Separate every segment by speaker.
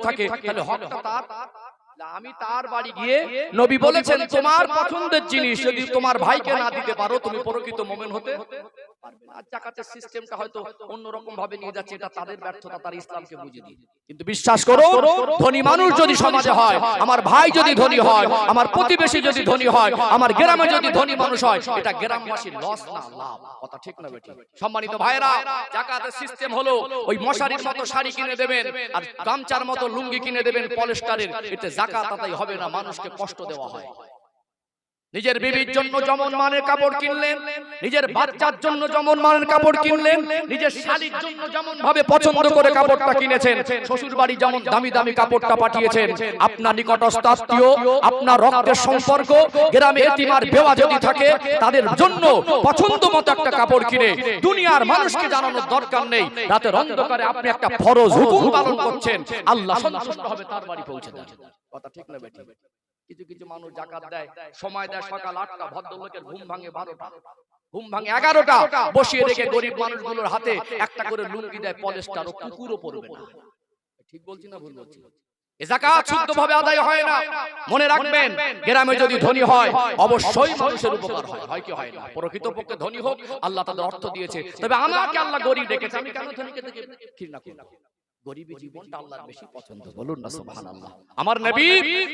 Speaker 1: থাকে তাহলে হকটা তার। আমি তার বাড়ি গিয়ে নবী বলেছেন তোমার পছন্দের জিনিস যদি তোমার ভাইকে না দিতে পারো তুমি প্রকৃত মুমিন হতে পারবে না। জাকাতের সিস্টেমটা হয়তো অন্যরকম ভাবে নিয়ে যাচ্ছে, এটা তাদের ব্যর্থতা, তার ইসলামকে বুঝিয়ে দিই। কিন্তু বিশ্বাস করো ধনী মানুষ যদি সমাজে হয়, আমার ভাই যদি ধনী হয়, আমার প্রতিবেশী যদি ধনী হয়, আমার গ্রামে যদি ধনী মানুষ হয়, এটা গ্রামবাসীর লস না লাভ। কথা ঠিক না বেঠিক? সম্মানিত ভাইরা, জাকাতের সিস্টেম হলো ওই মশারির মতো শাড়ি কিনে দেবেন আর গামছার মতো লুঙ্গি কিনে দেবেন পলিস্টারের, এতে জাকাত আদায় হবে না, মানুষকে কষ্ট দেওয়া হয়। নিজের বিবির জন্য যেমন মানের কাপড় কিনলেন, নিজের বাচ্চার জন্য যেমন মানের কাপড় কিনলেন, নিজের শালীর জন্য যেমন ভাবে পছন্দ করে কাপড়টা কিনেছেন, শ্বশুর বাড়ি যেমন দামি দামি কাপড়টা পাঠিয়েছেন, আপনার নিকটস্থ আত্মীয়, আপনার রক্তের সম্পর্ক, গ্রামে এতিম আর বেওয়া যদি থাকে তাদের জন্য পছন্দ মতো একটা কাপড় কিনে দুনিয়ার মানুষকে জানানোর দরকার নেই। রাতের অন্ধকারে আপনি একটা ফরজ হুকুম পালন করছেন, আল্লাহ সন্তুষ্ট হবে, তার বাড়ি পৌঁছে দেন। কথা ঠিক না বেঠিক? কিছু কিছু মানুষ জাকাত দেয়, সময় দেয় সকাল 8টা, ভদ্রলোকের ঘুম ভাঙে 12টা, ঘুম ভাঙে 11টা, বসিয়ে রেখে গরিব মানুষগুলোর হাতে একটা করে লুঙ্গি দেয় পলিস্টার, ও কুকুরও পরবে না। ঠিক বলছি না ভুল বলছি? এ যাকাত শুদ্ধভাবে আদায় হয় না। মনে রাখবেন, গ্রামে যদি ধনী হয় অবশ্যই মানুষের উপকার হয়, হয় কি হয় না? প্রকৃতপক্ষে ধনী হোক, আল্লাহ তাদের অর্থ দিয়েছে, তবে আমাকে আল্লাহ গরিব রেখেছে, আমি কেন ধনীকে দেখে ঘৃণা করি? গরিবী জীবনটা আল্লাহর বেশি পছন্দ, বলুন না সুবহানাল্লাহ। আমার নবী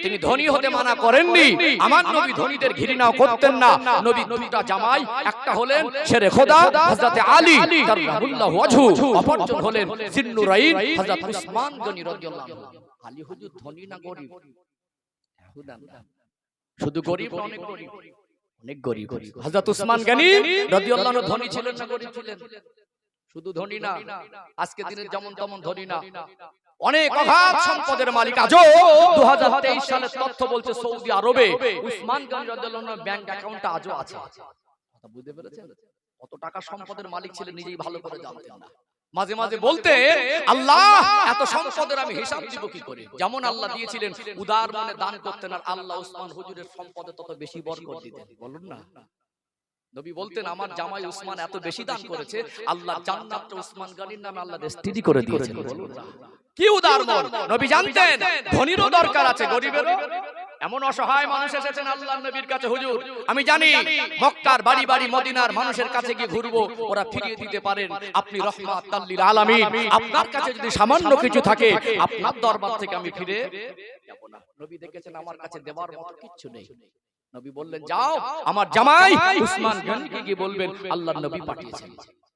Speaker 1: তিনি ধনী হতে মানা করেননি, আমার নবী ধনীদের ঘৃণাও করতেন না। নবী দুটা জামাই, একটা হলেন শেরে খোদা হযরত আলী কাররামাল্লাহু ওয়াজহু, অপরজন হলেন জিন্নুরাইন হযরত উসমান গনি রাদিয়াল্লাহু আনহু। আলী হুজুর ধনী না গরিব? শুধু গরিব না, অনেক গরিব, অনেক গরিব। হযরত উসমান গনি রাদিয়াল্লাহু আনহু ধনী ছিলেন না গরিব ছিলেন? শুধু ধনী না, আজকে দিনের যেমন তেমন ধনী না, অনেক অগাধ সম্পদের মালিক। আজও 2023 সালের তথ্য বলছে সৌদি আরবে উসমান গনি রাদিয়াল্লাহু আনহুর ব্যাংক অ্যাকাউন্টে আজও আছে। কথা বুঝতে পেরেছেন? কত টাকা সম্পদের মালিক ছিলেন নিজেই ভালো করে জানতেন না। মাঝে মাঝে বলতে আল্লাহ এত সম্পদের আমি হিসাব দিব কি করে? যেমন আল্লাহ দিয়েছিলেন উদার মনে দান করতেন, আর আল্লাহ উসমান হুজুরের সম্পদে তত বেশি বরকত দিতেন, বলুন না? নবী বলতেন আমার জামাই উসমান এত বেশি দান করেছে, আল্লাহ জান্নাতটা উসমান গনির নামে আল্লাহ রেজিস্ট্রি করে দিয়েছেন। বলুন না কি উদার মন! নবী জানতেন ধনীরও দরকার আছে, গরিবেরও। এমন অসহায় মানুষ এসেছেন আল্লাহর নবীর কাছে, হুজুর আমি জানি মক্কার বাড়ি বাড়ি মদিনার মানুষের কাছে গিয়ে ঘুরবো, ওরা ফিরিয়ে দিতে পারেন, আপনি রাহমাতাল লিল আলামিন, আপনার কাছে যদি সামান্য কিছু থাকে আপনার দরবার থেকে আমি ফিরে যাব না। নবী দেখেছেন আমার কাছে দেওয়ার মতো কিছু নেই। নবী বললেন যাও আমার জামাই উসমান গনিকে গিয়ে বলবেন আল্লাহর নবী পাঠিয়েছেন,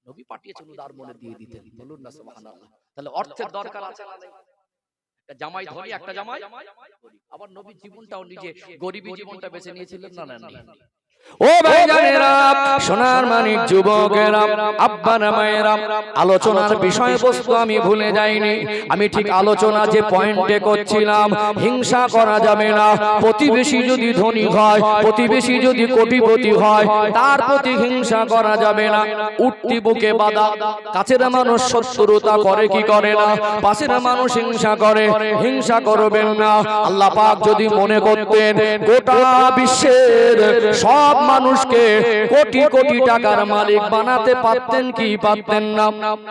Speaker 1: নবী পাঠিয়েছেন, উদার মনে দিয়ে দিতেন, বলুন না সুবহানাল্লাহ। তাহলে অর্থের দরকার আছে না? একটা জামাই ধনী, একটা জামাই গরিব। আবার নবী জীবনটাও নিজে গরিবী জীবনটা বেছে নিয়েছিলেন না? না। ও ভাইজানেরা, সোনার মানিক যুবকেরা, আব্বারা মায়েরা, আলোচনার বিষয়বস্তু আমি ভুলে যাইনি। আমি ঠিক আলোচনা যে পয়েন্টে করছিলাম, হিংসা করা যাবে না। প্রতিবেশী যদি ধনী হয়, প্রতিবেশী যদি কোটিপতি হয়, তার প্রতি হিংসা করা যাবে না। উঠতি বুকে বাধা, কাছের মানুষ শত্রুতা করে কি করে না, পাশের মানুষ হিংসা করে, হিংসা করবেন না। আল্লাহ পাক যদি মনে করতেন গোটা বিশ্বের সব মানুষকে কোটি কোটি টাকার মালিক বানাতে পারতেন কি পারতেন না?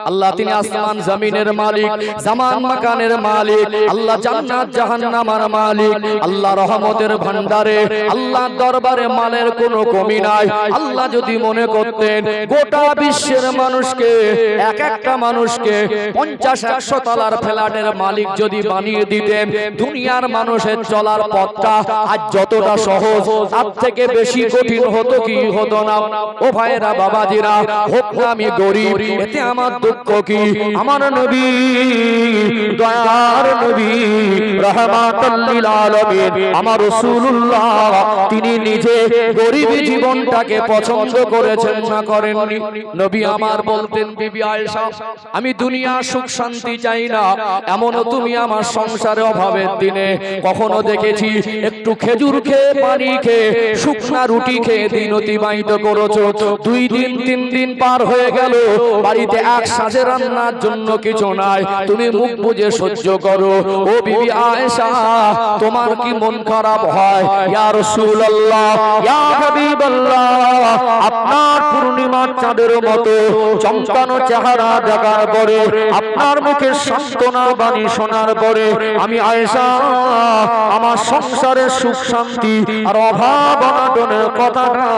Speaker 1: আল্লাহ তিনি আসমান জমিনের মালিক, জামান মাকানের মালিক, আল্লাহ জান্নাত জাহান্নামের মালিক, আল্লাহ রহমতের ভান্ডারে, আল্লাহর দরবারে মালের কোনো কমি নাই। আল্লাহ যদি মনে করতেন গোটা বিশ্বের মানুষকে, এক একটা মানুষকে 50-100 তলার ফ্ল্যাটের মালিক যদি বানিয়ে দিতেন, দুনিয়ার মানুষের চলার পথটা আজ যতটা সহজ তার থেকে বেশি কঠিন হতো কি হতো না? ও ভাইরা বাবাজিরা, হোক না আমি গরিব, এতে আমার দুঃখ কি? আমার নবী, দয়ার নবী, রাহমাতাল লিল আলামিন, আমার রাসূলুল্লাহ, তিনি নিজে গরিবী জীবনটাকে পছন্দ করেছেন না করেননি? নবী আমার বলতেন বিবি আয়েশা, আমি দুনিয়া সুখ শান্তি চাই না, এমনও তুমি আমার সংসারে অভাবের দিনে কখনো দেখেছি একটু খেজুর খেয়ে পানি খেয়ে শুকনা রুটি খেয়ে দিন অতিবাহিত করেছো, 2 দিন 3 দিন পার হয়ে গেল, বাড়িতে এক সাজে রান্নার জন্য কিছু নাই, তুমি মুখ বুজে সহ্য করো। ও বিবি আয়েশা, তোমার কি মন খারাপ হয়? ইয়া রাসূলুল্লাহ, ইয়া হাবিবাল্লাহ, আপনার পূর্ণিমার চাঁদের মতো চমকানো চেহারা দেখার পরে, আপনার মুখে সান্ত্বনা বাণী শোনার পরে আমি আয়েশা আমার সংসারের সুখ শান্তি আর অভাব অনটনের কথাটা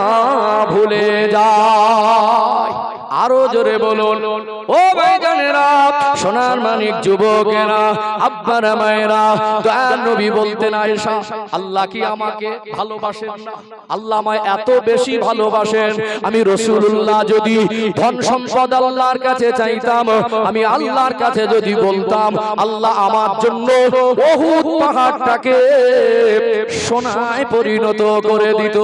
Speaker 1: ভুলে যাই। আরো জোরে বলুন ও ভাইজানেরা, সোনার মানিক যুবকেরা, আব্বারা মায়েরা, দয়ার নবী বলতেন আয়েশা, আল্লাহ কি আমাকে ভালোবাসেন না? আল্লাহ আমায় এত বেশি ভালোবাসেন, আমি রাসূলুল্লাহ যদি ধন সম্পদ আল্লাহর কাছে চাইতাম, আমি আল্লাহর কাছে যদি বলতাম, আল্লাহ আমার জন্য উহুদ পাহাড়টাকে সোনায় পরিণত করে দিত।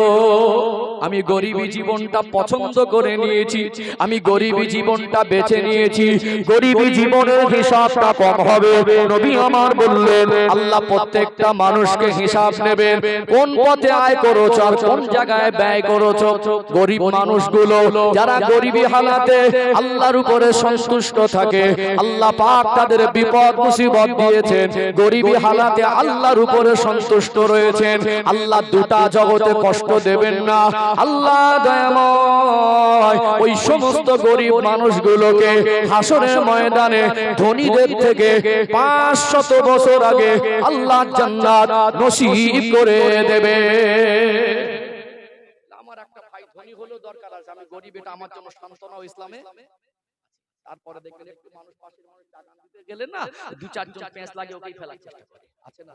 Speaker 1: আমি গরিবী জীবনটা পছন্দ করে নিয়েছি, আমি গরিবী জীবনটা বেছে নিয়েছি, গরিবী জীবনের হিসাবটা কম হবে। নবী আমার বললেন, আল্লাহ প্রত্যেকটা মানুষকে হিসাব নেবেন, কোন পথে আয় করেছো আর কোন জায়গায় ব্যয় করেছো। গরিব মানুষগুলো যারা গরিবী হালাতে আল্লাহর উপরে সন্তুষ্ট থাকে, আল্লাহ পাক তাদের বিপদ মুসিবত দিয়েছেন, গরিবী হালাতে আল্লাহর উপরে সন্তুষ্ট রয়েছেন। আল্লাহ দুটা জগতে কষ্ট দেবেন না। আল্লাহ দয়াময় ওই সমস্ত গরিব মানুষগুলোকে হাসরের ময়দানে ধনীদের থেকে 500 বছর আগে আল্লাহ জান্নাত নসিব করে দেবে। আমার একটা ভাই ধনী হলেও দরকার আছে, আমি গরিব, এটা আমার জন্য সান্ত্বনা ইসলামে। তারপরে দেখবেন একটু মানুষ পাশের মানুষ টাকা দিতে গেলে না 2-4 জন পেঁচ লাগে ওকেই ফেলার চেষ্টা করে। আছে না?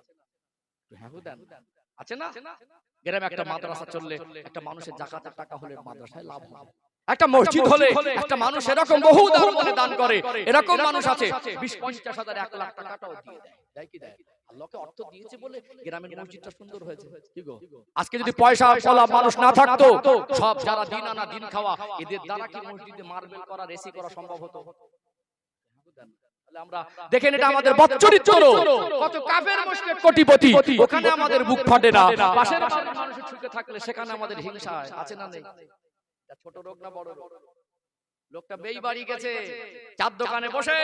Speaker 1: হ্যাঁ দেন, আছে না? গ্রামে একটা মাদ্রাসা চললে একটা মানুষের যাকাতের টাকা হলে মাদ্রাসায় লাভ হয়, একটা মসজিদ হলে একটা মানুষ এরকম বহু দান করে, এরকম মানুষ আছে 20-50,000 1 লাখ টাকাটাও দিয়ে দেয়। দেয় কি দেয়? আল্লাহকে অর্থ দিয়েছে বলে গ্রামের মসজিদটা সুন্দর হয়েছে। কি গো, আজকে যদি পয়সা ফলা মানুষ না থাকতো, সব যারা দিন আনা দিন খাওয়া, এদের দ্বারা কি মসজিদে মার্বেল করা এসি করা সম্ভব হতো? আমরা দেখেন, এটা আমাদের বদচরিত্র। কত কাফের মুশরিক কোটিপতি, ওখানে আমাদের বুক ফাটে না। পাশের মানুষের সুখে থাকলে সেখানে আমাদের হিংসা আছে না নেই? ছোট রোগ না বড় রোগ? লোকটা বেইবাড়ি গেছে, চার দোকানে বসে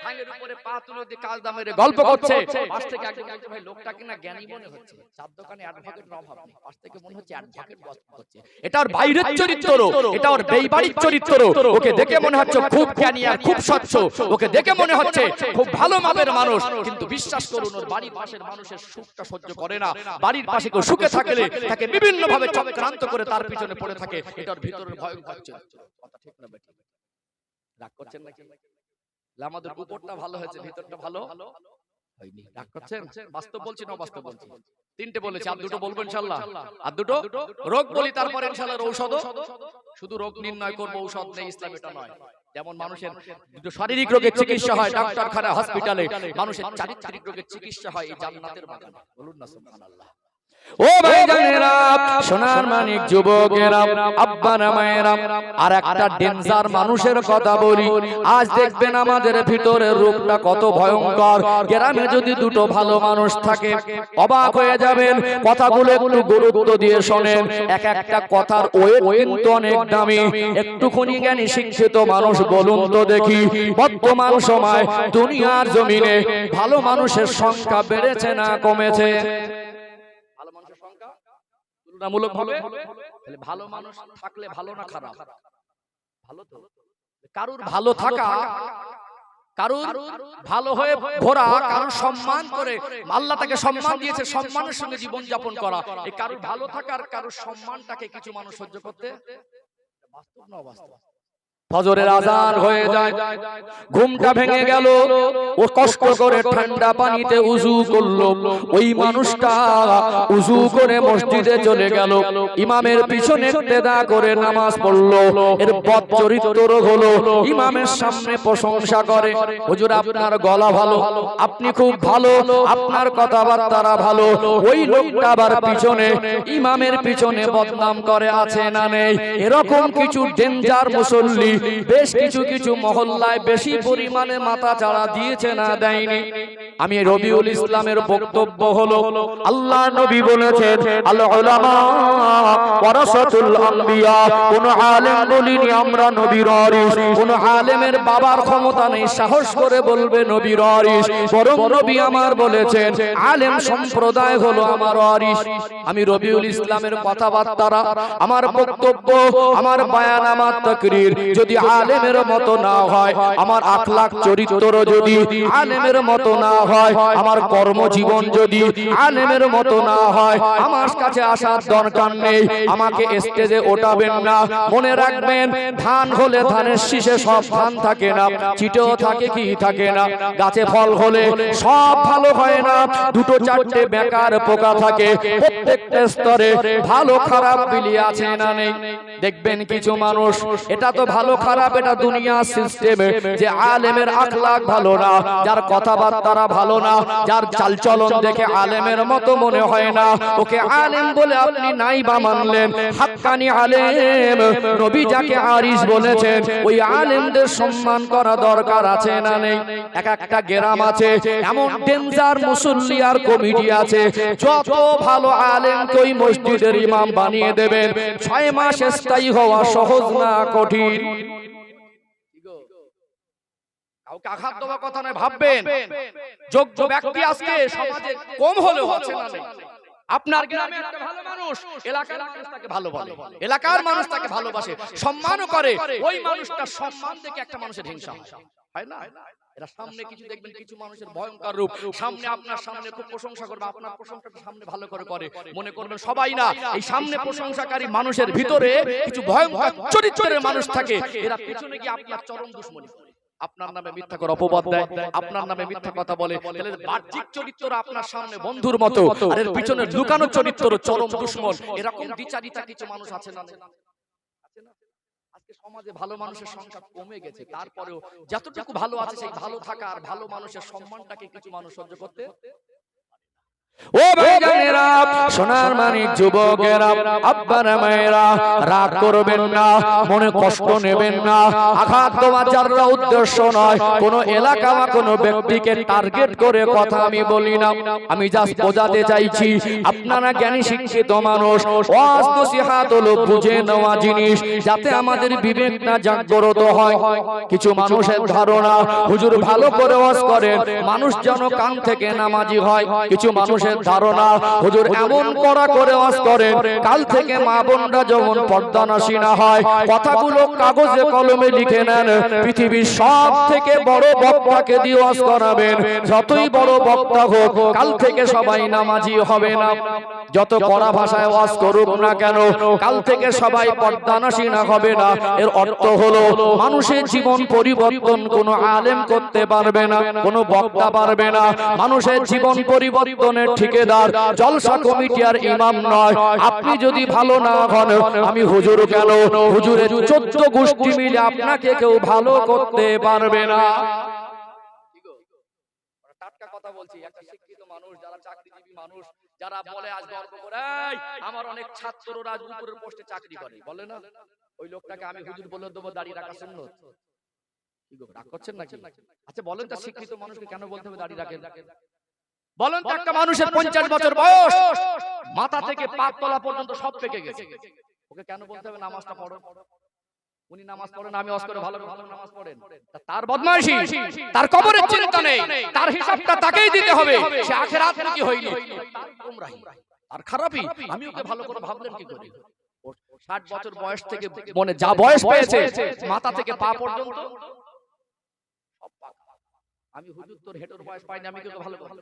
Speaker 1: ঠাঙের উপরে পা তুলে দিয়ে কাজ দামের গল্প করছে। পাশ থেকে একজন বলছে, ভাই লোকটা কিনা জ্ঞানী মনে হচ্ছে, চার দোকানে অ্যাডভোকেটের অভাব নেই। পাশ থেকে মনে হচ্ছে অ্যাডভোকেট গল্প করছে। এটা ওর বাইরের চরিত্র, এটা ওর বেইবাড়ির চরিত্র। ওকে দেখে মনে হচ্ছে খুব জ্ঞানী আর খুব স্বচ্ছ, ওকে দেখে মনে হচ্ছে খুব ভালো মাপের মানুষ, কিন্তু বিশ্বাস করুন ওর বাড়ির পাশের মানুষের সুখটা সহ্য করে না। বাড়ির পাশে কেউ সুখে থাকলে তাকে বিভিন্ন ভাবে চক্রান্ত করে তার পিছনে পড়ে থাকে। এটা ওর ভিতরের ভয়ঙ্কর চরিত্র। কথা ঠিক না বেঠিক? রাগ করছেন নাকি? আমাদের উপরটা ভালো হয়েছে, ভিতরটা ভালো হয়নি। রাগ করছেন? বাস্তব বলছি না অবাস্তব বলছি? 3টে বলেছি, আর 2টো বলবো ইনশাআল্লাহ। আর 2টো রোগ বলি, তারপর ইনশাআল্লাহ ঔষধ। শুধু রোগ নির্ণয় করব, ঔষধ নেই, ইসলাম এটা নয়। যেমন মানুষের শারীরিক রোগের চিকিৎসা হয় ডাক্তারখানা হসপিটালে, মানুষের চারিত্রিক রোগের চিকিৎসা হয় এই জান্নাতের বাগানে। বলুন না সুবহানাল্লাহ। ও ভাইজানেরা, সোনার মানিক যুবকেরা, আব্বারা মায়েরা, আর একটা ডেঞ্জার মানুষের কথা বলি। আজ দেখবেন আমাদের ভিতরের রোগটা কত ভয়ঙ্কর। গ্রামে যদি 2টো ভালো মানুষ থাকে, অবাক হয়ে যাবেন। কথাগুলো একটু গুরুত্ব দিয়ে শোনেন, এক একটা কথার ওয়েট কিন্তু অনেক দামি। একটুখানি জ্ঞানী শিক্ষিত মানুষ বলুন তো দেখি, বর্তমান সময় দুনিয়ার জমিনে ভালো মানুষের সংখ্যা বেড়েছে না কমেছে? তুলনামূলক ভাবে ভালো মানুষ থাকলে ভালো না খারাপ? ভালো তো। কারুর ভালো থাকা, কারুর ভালো হয়ে ঘোরা, কারুর সম্মান করে আল্লাহ তাকে সম্মান দিয়েছে, সম্মানের সঙ্গে জীবন যাপন করা, এই কারুর ভালো থাকার কারুর সম্মানটাকে কিছু মানুষ সহ্য করতে বাস্তব না অবাস্তব? ফজরের আজান হয়ে যায়, ঘুমটা ভেঙে গেল, ও কষ্ট করে ঠান্ডা পানিতে উযু করলো। ওই মানুষটা উযু করে মসজিদে চলে গেল, ইমামের পিছনে ইক্তেদা করে নামাজ পড়লো। এর বদ চরিত্র হলো ইমামের সামনে প্রশংসা করে, হুজুর আপনার গলা ভালো, আপনি খুব ভালো, আপনার কথাবার্তা ভালো। ওই লোকটা আবার পিছনে ইমামের পিছনে বদনাম করে, আছে না নেই? এরকম কিছু ডেঞ্জার মুসল্লি বেশ কিছু কিছু মহল্লায় বেশি পরিমাণে মাথা চাড়া দিয়েছে না দেয়নি। আমি রবিউল ইসলামের বক্তব্য হলো, আল্লাহ নবী বলেছেন আল উলামা ওয়ারাসাতুল আম্বিয়া। কোন আলেম বলিনি আমরা নবীর ওয়ারিস। কোন আলেমের বাবার ক্ষমতা নেই সাহস করে বলবে নবীর ওয়ারিস। বরং নবী আমার বলেছেন আলেম সম্প্রদায় হলো আমার ওয়ারিস। আমি রবিউল ইসলামের কথাবার্তারা, আমার বক্তব্য, আমার বায়ান, আমার তাকরীর যদি আলেমের মতো না হয়, আমার আখলাক চরিত্র যদি আলেমের মতো না হয়, আমার কর্মজীবন যদি আলেমের মতো না হয়, আমার কাছে আসার দরকার নেই। আমাকে স্টেজে ওঠাবেন না। মনে রাখবেন, ধান হলে ধানের শীষে সব ধান থাকে না, চিটেও থাকে কি থাকে না। গাছে ফল হলে সব ভালো হয় না, দুটো চারটে বেকার পোকা থাকে। প্রত্যেকটা স্তরে ভালো খারাপ মিলিয়ে আছে না নেই? দেখবেন কিছু মানুষ, এটা তো ভালো খারাপ এটা দুনিয়ার সিস্টেমে, যে আলেমের আখলাক ভালো না, যার কথাবার্তা ভালো না, যার চালচলন দেখে আলেমের মতো মনে হয় না, ওকে আলেম বলে আপনি নাই বা মানলেন। হাক্কানি আলেম নবী যাকে আরিশ বলেছেন, ওই আলেমদের সম্মান করা দরকার আছে না নেই? এক একটা গ্রাম আছে এমন ডেঞ্জার মুসল্লি আর কমিটি আছে, যত ভালো আলেমকে ওই মসজিদের ইমাম বানিয়ে দেবেন, 6 মাস স্থায়ী হওয়া সহজ না কঠিন? কাউকে আঘাত দেওয়ার কথা নয়, ভাববেন যোগ্য ব্যক্তি আজকে সমাজে কম হলেও আছে না নেই? আপনার গ্রামে একটা ভালো মানুষ, এলাকার মানুষ তাকে ভালো বলে, এলাকার মানুষ তাকে ভালোবাসে, সম্মানও করে। ওই মানুষটার সম্মান দেখে একটা মানুষের হিংসা হয় না? এরা সামনে কিছু দেখবেন, কিছু মানুষের ভয়ঙ্কর রূপ, সামনে আপনার সামনে খুব প্রশংসা করবে, আপনার প্রশংসাটা সামনে ভালো করে করে, মনে করবেন সবাই না। এই সামনে প্রশংসাকারী মানুষের ভিতরে কিছু ভয়ঙ্কর চরিত্রের মানুষ থাকে, এরা পেছনে গিয়ে আপনার চরম দুশমনি করে, আপনার নামে মিথ্যা করে অপবাদ দেয়, আপনার নামে মিথ্যা কথা বলে। তাহলে বাহ্যিক চরিত্র আপনার সামনে বন্ধুর মতো, আর এর পিছনে লুকানো চরিত্র চরম দুশমন। এরকম দ্বিচারিতা কিছু মানুষ আছে না? আজকে সমাজে ভালো মানুষের সংখ্যা কমে গেছে, তারপরেও যতটুকু ভালো আছে সেই ভালো থাকা আর ভালো মানুষের সম্মানটাকে কিছু মানুষ সহ্য করতে। ও ভাইজানেরা, সোনার মানিক যুবকেরা, আব্বারা মায়েরা, রাগ করবেন না, মনে কষ্ট নেবেন না। আঘাত দেওয়ার যারা উদ্দেশ্য নয়, কোন এলাকা বা কোন ব্যক্তিকে টার্গেট করে কথা আমি বলি না। আমি জাস্ট বোঝাতে চাইছি, আপনারা জ্ঞানী শিক্ষিত মানুষ, ওয়াজ নসিহত হলো বুঝে নেওয়া জিনিস, যাতে আমাদের বিবেকটা জাগ্রত হয়। কিছু মানুষের ধারণা হুজুর ভালো করে ওয়াজ করেন, মানুষ যেন কান থেকে নামাজি হয়। কিছু মানুষের ধারণা হুজুর এমন করা করে ওয়াজ করেন, কাল থেকে মা বোনরা যেমন পর্দানসী না হয়। কথাগুলো কাগজে কলমে লিখে নেন, পৃথিবীর সব থেকে বড় বক্তাকে দিয়ে ওয়াজ করাবেন, যতই বড় বক্তা হোক, কাল থেকে সবাই নামাজি হবে না। যত কড়া ভাষায় ওয়াজ করুক না কেন, কাল থেকে সবাই পর্দানসী না হবে না। এর অর্থ হলো মানুষের জীবন পরিবর্তন কোনো আলেম করতে পারবে না, কোনো বক্তা পারবে না। মানুষের জীবন পরিবর্তনের ঠিকাদার জলসা কমিটি আর ইমাম নয়। আপনি যদি ভালো না হন, আমি হুজুর কেন, হুজুরের 14 গোষ্ঠী মিলে আপনাকে কেউ ভালো করতে পারবে না। টাটকা কথা বলছি, একটা শিক্ষিত মানুষ, যারা চাকরিজীবী মানুষ, যারা বলে আজ গর্ব করে আমার অনেক ছাত্ররা উপরের পোস্টে চাকরি করে, বলে না, ওই লোকটাকে আমি হুজুর বলে দেবো দাড়ি রাখা সুন্নত। কি গো, রাগ করছেন নাকি? আচ্ছা বলেন তো, শিক্ষিত মানুষকে কেন বলতে হবে দাড়ি রাখেন? বলেন তো, একটা মানুষের 50 বছর বয়স, মাথা থেকে পা তলা পর্যন্ত সব পেকে গেছে, ওকে কেন বলতে হবে নামাজটা পড়ো? উনি নামাজ পড়েন, আমি ওয়াজ করে ভালো ভালো নামাজ পড়েন, তার বদমাইশি, তার কবরের চিন্তা নেই, তার হিসাবটা তাকেই দিতে হবে। সে আখিরাত কি হইলো, তার গুমরাহি, আর খারাপই। আমি ওকে ভালো করে ভাবলেন কি করে? 60 বছর বয়স থেকে মনে যা বয়স পেয়েছে, মাথা থেকে পা পর্যন্ত সব পাকা। আমি হুজুর তোর হেঁটোর বয়স পাইনি, আমি তোকে ভালো করে।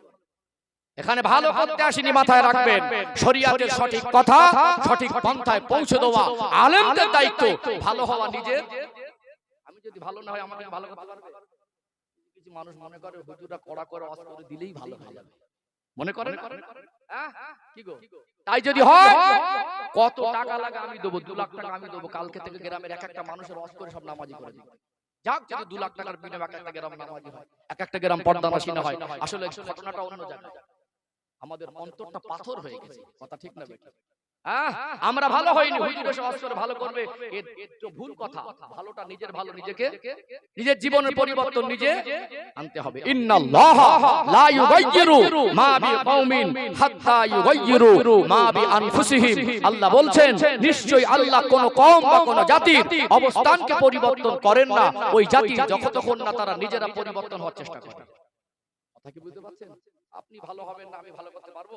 Speaker 1: এখানে ভালো করতে আসিনি, মাথায় রাখবেন। শরীয়তের সঠিক কথা সঠিক পন্থায় পৌঁছে দেওয়া আলেমদের দায়িত্ব, ভালো হওয়া নিজের। আমি যদি ভালো না হয়, আমাকে ভালো করতে পারবে? কিছু মানুষ মনে করে হুজুররা কড়া করে ওয়াজ করে দিলেই ভালো হয়ে যাবে, মনে করেন। কি গো, তাই যদি হয়, কত টাকা লাগে আমি দেবো, 2 লাখ টাকা আমি দেবো, কালকে থেকে গ্রামের এক একটা মানুষের ওয়াজ করে সব নামাজি করে দিই। যাক, যদি 2 লাখ টাকার বিনিময়ে এক একটা গ্রাম নামাজি হয়, এক একটা গ্রাম পর্দানসী না হয়। আসলে ঘটনাটা অন্য জায়গায়, আমাদের অন্তরটা পাথর হয়ে গেছে, কথা ঠিক না বেটা? আমরা ভালো হইনি, হুজুর এসে ওয়াজ করে ভালো করবে, এর তো ভুল কথা। ভালোটা নিজের ভালো নিজেকে, নিজের জীবনের পরিবর্তন নিজে আনতে হবে। ইন্নাল্লাহা লা ইউগাইয়িরু মা বিকাউমিন হাত্তা ইউগাইয়িরু মা বিআনফুসিহিম। আল্লাহ বলছেন নিশ্চয়ই আল্লাহ কোন কওম বা কোন জাতির অবস্থানকে পরিবর্তন করেন না ওই জাতির যতক্ষণ না তারা নিজেরা পরিবর্তন হওয়ার চেষ্টা করে। কথা কি বুঝতে পারছেন? আপনি ভালো হবেন না আমি ভালো করতে পারবো?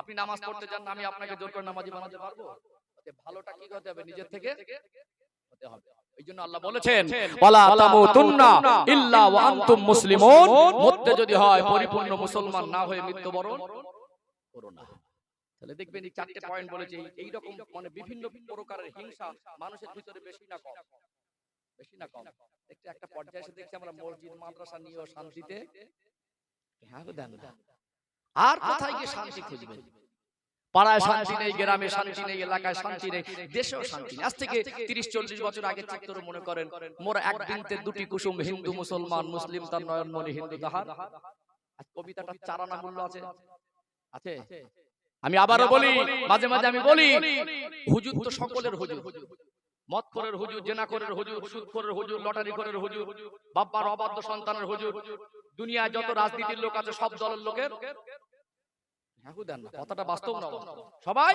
Speaker 1: আপনি নামাজ পড়তে যান না আমি আপনাকে জোর করে নামাজি বানাতে পারবো? ভালোটা কি হতে হবে? নিজের থেকে হতে হবে। এইজন্য আল্লাহ বলেছেন ওয়ালা তামুতুন্না ইল্লা ওয়া আনতুম মুসলিমুন, মরতে যদি হয় পরিপূর্ণ মুসলমান না হয়ে মৃত্যুবরণ করো না। তাহলে দেখবেন এই চারটি পয়েন্ট বলেছে, এই রকম মানে বিভিন্ন প্রকারের হিংসা মানুষের ভিতরে বেশি না কম? বেশি না কম? একটা পর্যায়ে এসে দেখছি আমরা মসজিদ মাদ্রাসা নিয়েও শান্তিতে আর কোথায় গিয়ে শান্তি খুঁজবেন? পাড়ায় শান্তি নেই, গ্রামে শান্তি নেই, এলাকায় শান্তি নেই, দেশেও শান্তি নেই। আজ থেকে 30-40 বছর আগে চিত্র মনে করেন মোরা একদিনতে দুটি কুসুম, হিন্দু মুসলমান, মুসলিম তার নয়নমণি হিন্দু তাহার। আজ কবিতাটার চারানা মূল্য আছে? আছে? আমি আবারও বলি, মাঝে মাঝে আমি বলি, হুজুর তো সকলের হুজুর। মদখোরের হুজুর, জেনাখোরের হুজুর, সুদখোরের হুজুর, লটারিখোরের হুজুর, বাবার অবাধ্য সন্তানের হুজুর, দুনিয়ায় যত রাজনীতির লোক আছে সব দলের লোকের কথাটা বাস্তব না? সবাই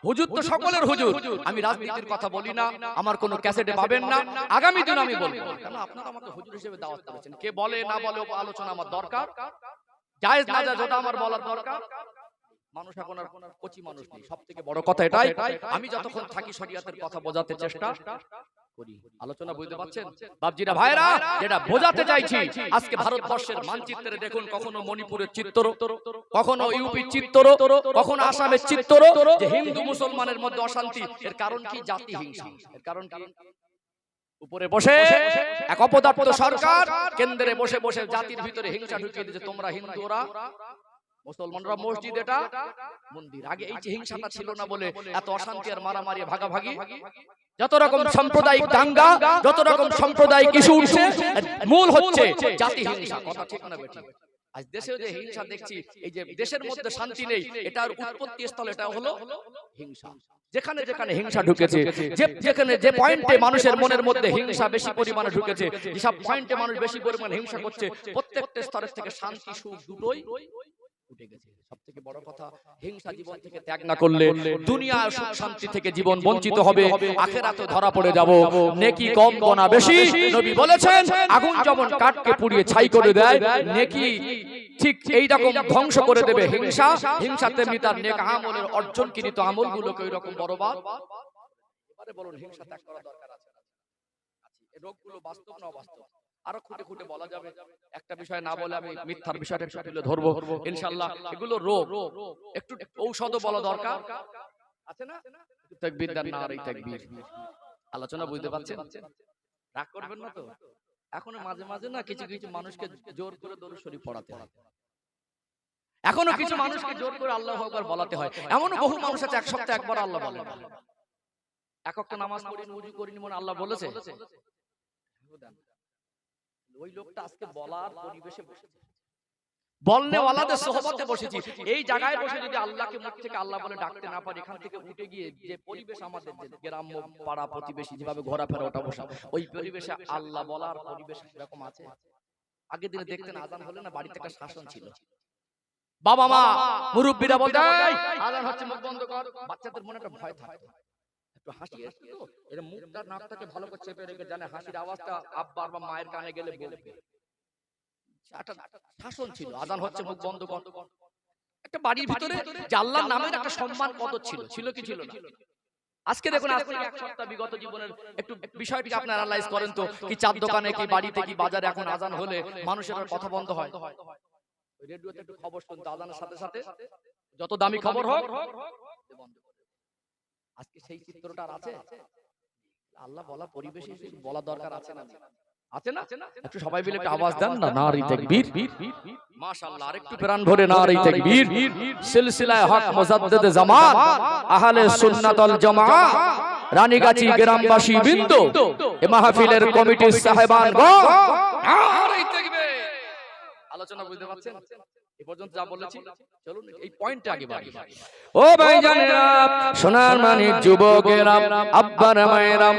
Speaker 1: হুজুর তো সকলের হুজুর। আমি রাজনীতির কথা বলি না, আমার কোনো ক্যাসেটে পাবেন না, আগামী দিন আমি বলবো। কেন আপনারা আমাকে হুজুর হিসেবে দাওয়াত করেছেন, কে বলে না বলে আলোচনা আমার দরকার, জায়েজ না জায়েজ ওটা আমার বলার দরকার। মানুষ এখন আর কচি মানুষ নেই। সবথেকে বড় কথা এটাই, আমি যতক্ষণ থাকি শরিয়াতের কথা বোঝাতে চেষ্টা করি। আলোচনা বুঝতে পারছেন বাপজিরা ভাইরা? যেটা বোঝাতে চাইছি, আজকে ভারতবর্ষের মানচিত্রে দেখুন কখনো মণিপুরের চিত্র, কখনো ইউপির চিত্র, কখনো আসামের চিত্র, যে হিন্দু মুসলমানের মধ্যে অশান্তি। এর কারণ কি? জাতি হিংসা। এর কারণ কি? উপরে বসে এক অপদার্থ সরকার কেন্দ্রে বসে বসে জাতির ভিতরে হিংসা ঢুকিয়ে দিয়েছে। তোমরা হিন্দুরা, মুসলমানরা মসজিদ, এটা মন্দির। আগে এই যে হিংসাটা ছিল না বলে এত অশান্তি আর মারামারি ভাগাভাগি, যত রকম সাম্প্রদায়িক দাঙ্গা, যত রকম সাম্প্রদায়িক ইস্যু উঠছে, মূল হচ্ছে জাতি হিংসা। কথা ঠিক না বেঠিক? আজ দেশে যে হিংসা দেখছি, এই যে দেশের মধ্যে শান্তি নেই, এটার উৎপত্তি স্থল এটা হলো হিংসা। যেখানে যেখানে হিংসা ঢুকেছে, যেখানে যে পয়েন্টে মানুষের মনের মধ্যে হিংসা বেশি পরিমাণে ঢুকেছে, যেসব পয়েন্টে মানুষ বেশি পরিমাণে হিংসা করছে, প্রত্যেকটা স্তরের থেকে শান্তি সুখ দুটোই উঠে গেছে। সবথেকে বড় কথা, হিংসা জীবন থেকে ত্যাগ না করলে দুনিয়ার সুখ শান্তি থেকে জীবন বঞ্চিত হবে, আখিরাতে ধরা পড়ে যাব। নেকি কম গোনা বেশি। নবী বলেছেন আগুন যেমন কাঠকে পুড়িয়ে ছাই করে দেয়, নেকি ঠিক এই রকম ধ্বংস করে দেবে হিংসা। হিংসা তেমনি তার নেক আমলের অর্জনকৃত আমলগুলোকে ওই রকম বরবাদ। এবারে বলুন হিংসা ত্যাগ করা দরকার আছে? এই রোগগুলো বাস্তব না অবাস্তব? আরো খুঁটে খুঁটে বলা যাবে। একটা বিষয় না বলে আমি মিথ্যার বিষয়টা একটু তুলে ধরবো ইনশাআল্লাহ। এগুলো রোগ, একটু ঔষধও বলা দরকার আছে না? তাকবীর দেন, নারে তাকবীর। আলোচনা বুঝতে পারছেন? রাগ করবেন না তো? এখন মাঝে মাঝে না কিছু কিছু মানুষকে জোর করে দরুদ শরীফ পড়াতে হয়। এখনো কিছু মানুষকে জোর করে আল্লাহু আকবার বলাতে হয়। এমনও বহু মানুষ আছে এক সপ্তাহে একবার আল্লাহ বলে, এক ওয়াক্ত নামাজ পড়িনি, ওযু করিনি, মনে আল্লাহ বলেছে। ওই লোকটা আজকে বলার পরিবেশে বসেছে, বলনেওয়ালাদের সোহবতে বসেছি। এই জায়গায় বসে যদি আল্লাহকে মুখ থেকে আল্লাহ বলে ডাকতে না পারি, এখান থেকে উঠে গিয়ে যে পরিবেশ আমাদের, যে গ্রাম্য পাড়া প্রতিবেশী যেভাবে ঘোরাফেরা ওটা বসা, ওই পরিবেশে আল্লাহ বলার পরিবেশ এরকম আছে? আগের দিনে দেখতেন আজান হলে না বাড়িতে একটা শাসন ছিল, বাবা মা মুরব্বীরা বলতে আজান হচ্ছে মুখ বন্ধ কর। বাচ্চাদের মনে একটা ভয় থাকে, একটু হাসি আসছে তো, এর মুখটা নাকটাকে ভালো করে চেপে রেখে জানে হাসির আওয়াজটা আব্বার বা মায়ের কানে গেলে বলবে। একটা শাসন ছিল, আজান হচ্ছে মুখ বন্ধ কর। একটা বাড়ির ভিতরে যে আল্লাহর নামের একটা সম্মান কদর ছিল, ছিল কি ছিল না? আজকে দেখুন আজ থেকে এক সপ্তাহ বিগত জীবনের একটু বিষয়টি আপনারা অ্যানালাইজ করেন তো, কি চার দোকানে কি বাড়িতে কি বাজারে এখন আজান হলে মানুষের কথা বন্ধ হয়? রেডিওতে একটু খবর শুনতে আজানের সাথে সাথে যত দামি খবর হোক বন্ধ করে। আজকে সেই চিত্রটা আর আছে? আল্লাহ বলা পরিবেশে বলা দরকার আছে না? আছে না? একটু সবাই মিলে একটা আওয়াজ দেন না, নারে তাকবীর। মাশাআল্লাহ, আরেকটু প্রাণ ভরে নারে তাকবীর। সিলসিলায়ে হক মুজাদ্দিদ জামান আহলে সুন্নাত ওয়াল জামাআহ রানীগাছি গ্রামবাসী বৃন্দ, এ মাহফিলের কমিটির সাহেবানগণ, নারে তাকবীর। আলোচনা বুঝতে পারছেন? এ পর্যন্ত যা বলেছি চলুন এই পয়েন্টে আগে বাড়ি। ও ভাইজানেরা, সোনার মানিক যুবকেরা, আব্বারা মায়েরা,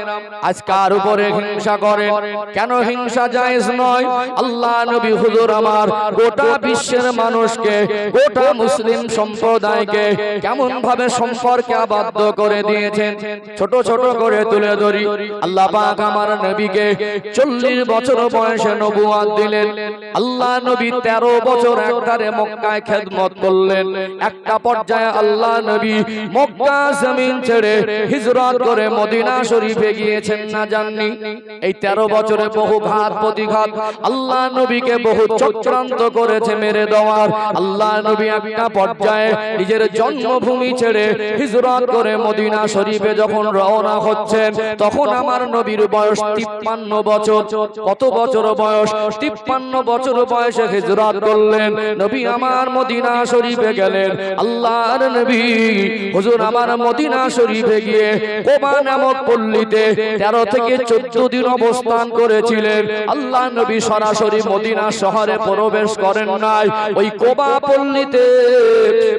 Speaker 1: আজ কার উপরে হিংসা করেন? কেন হিংসা জায়েজ নয়? আল্লাহ নবী হুজুর আমার গোটা বিশ্বের মানুষকে, গোটা মুসলিম সম্প্রদায়কে কেমন ভাবে সম্পর্কে আবদ্ধ করে দিয়েছেন। ছোট ছোট করে তুলে ধরি। আল্লাহ পাক আমার নবীকে 40 বছর বয়সে নবুয়ত দিলেন। আল্লাহ নবী 13 বছর একবারে মক্কায় খেদমত করলেন। একটা পর্যায়ে আল্লাহ নবী মক্কা জমিন ছেড়ে হিজরত করে মদিনা শরীফে গিয়েছেন না জাননি? এই 13 বছরে বহু ঘাত প্রতিঘাত, আল্লাহ নবীকে বহু চক্রান্ত করেছে মেরে দেওয়ার। আল্লাহ নবী একটা পর্যায়ে নিজের জন্মভূমি ছেড়ে হিজরত করে মদিনা শরীফে যখন রওনা হচ্ছেন, তখন আমার নবীর বয়স 53 বছর। কত বছর বয়স? 53 বছর বয়সে হিজরত করলেন। নবী আমার মদিনা শরীফে গেলেন। আল্লাহর নবী হুজুর আমার মদিনা শরীফে গিয়ে কোবা নামক পল্লীতে 13 থেকে 14 দিন অবস্থান করেছিলেন। আল্লাহ নবী সরাসরি মদিনা শহরে প্রবেশ করেন নাই। ওই কোবা পল্লীতে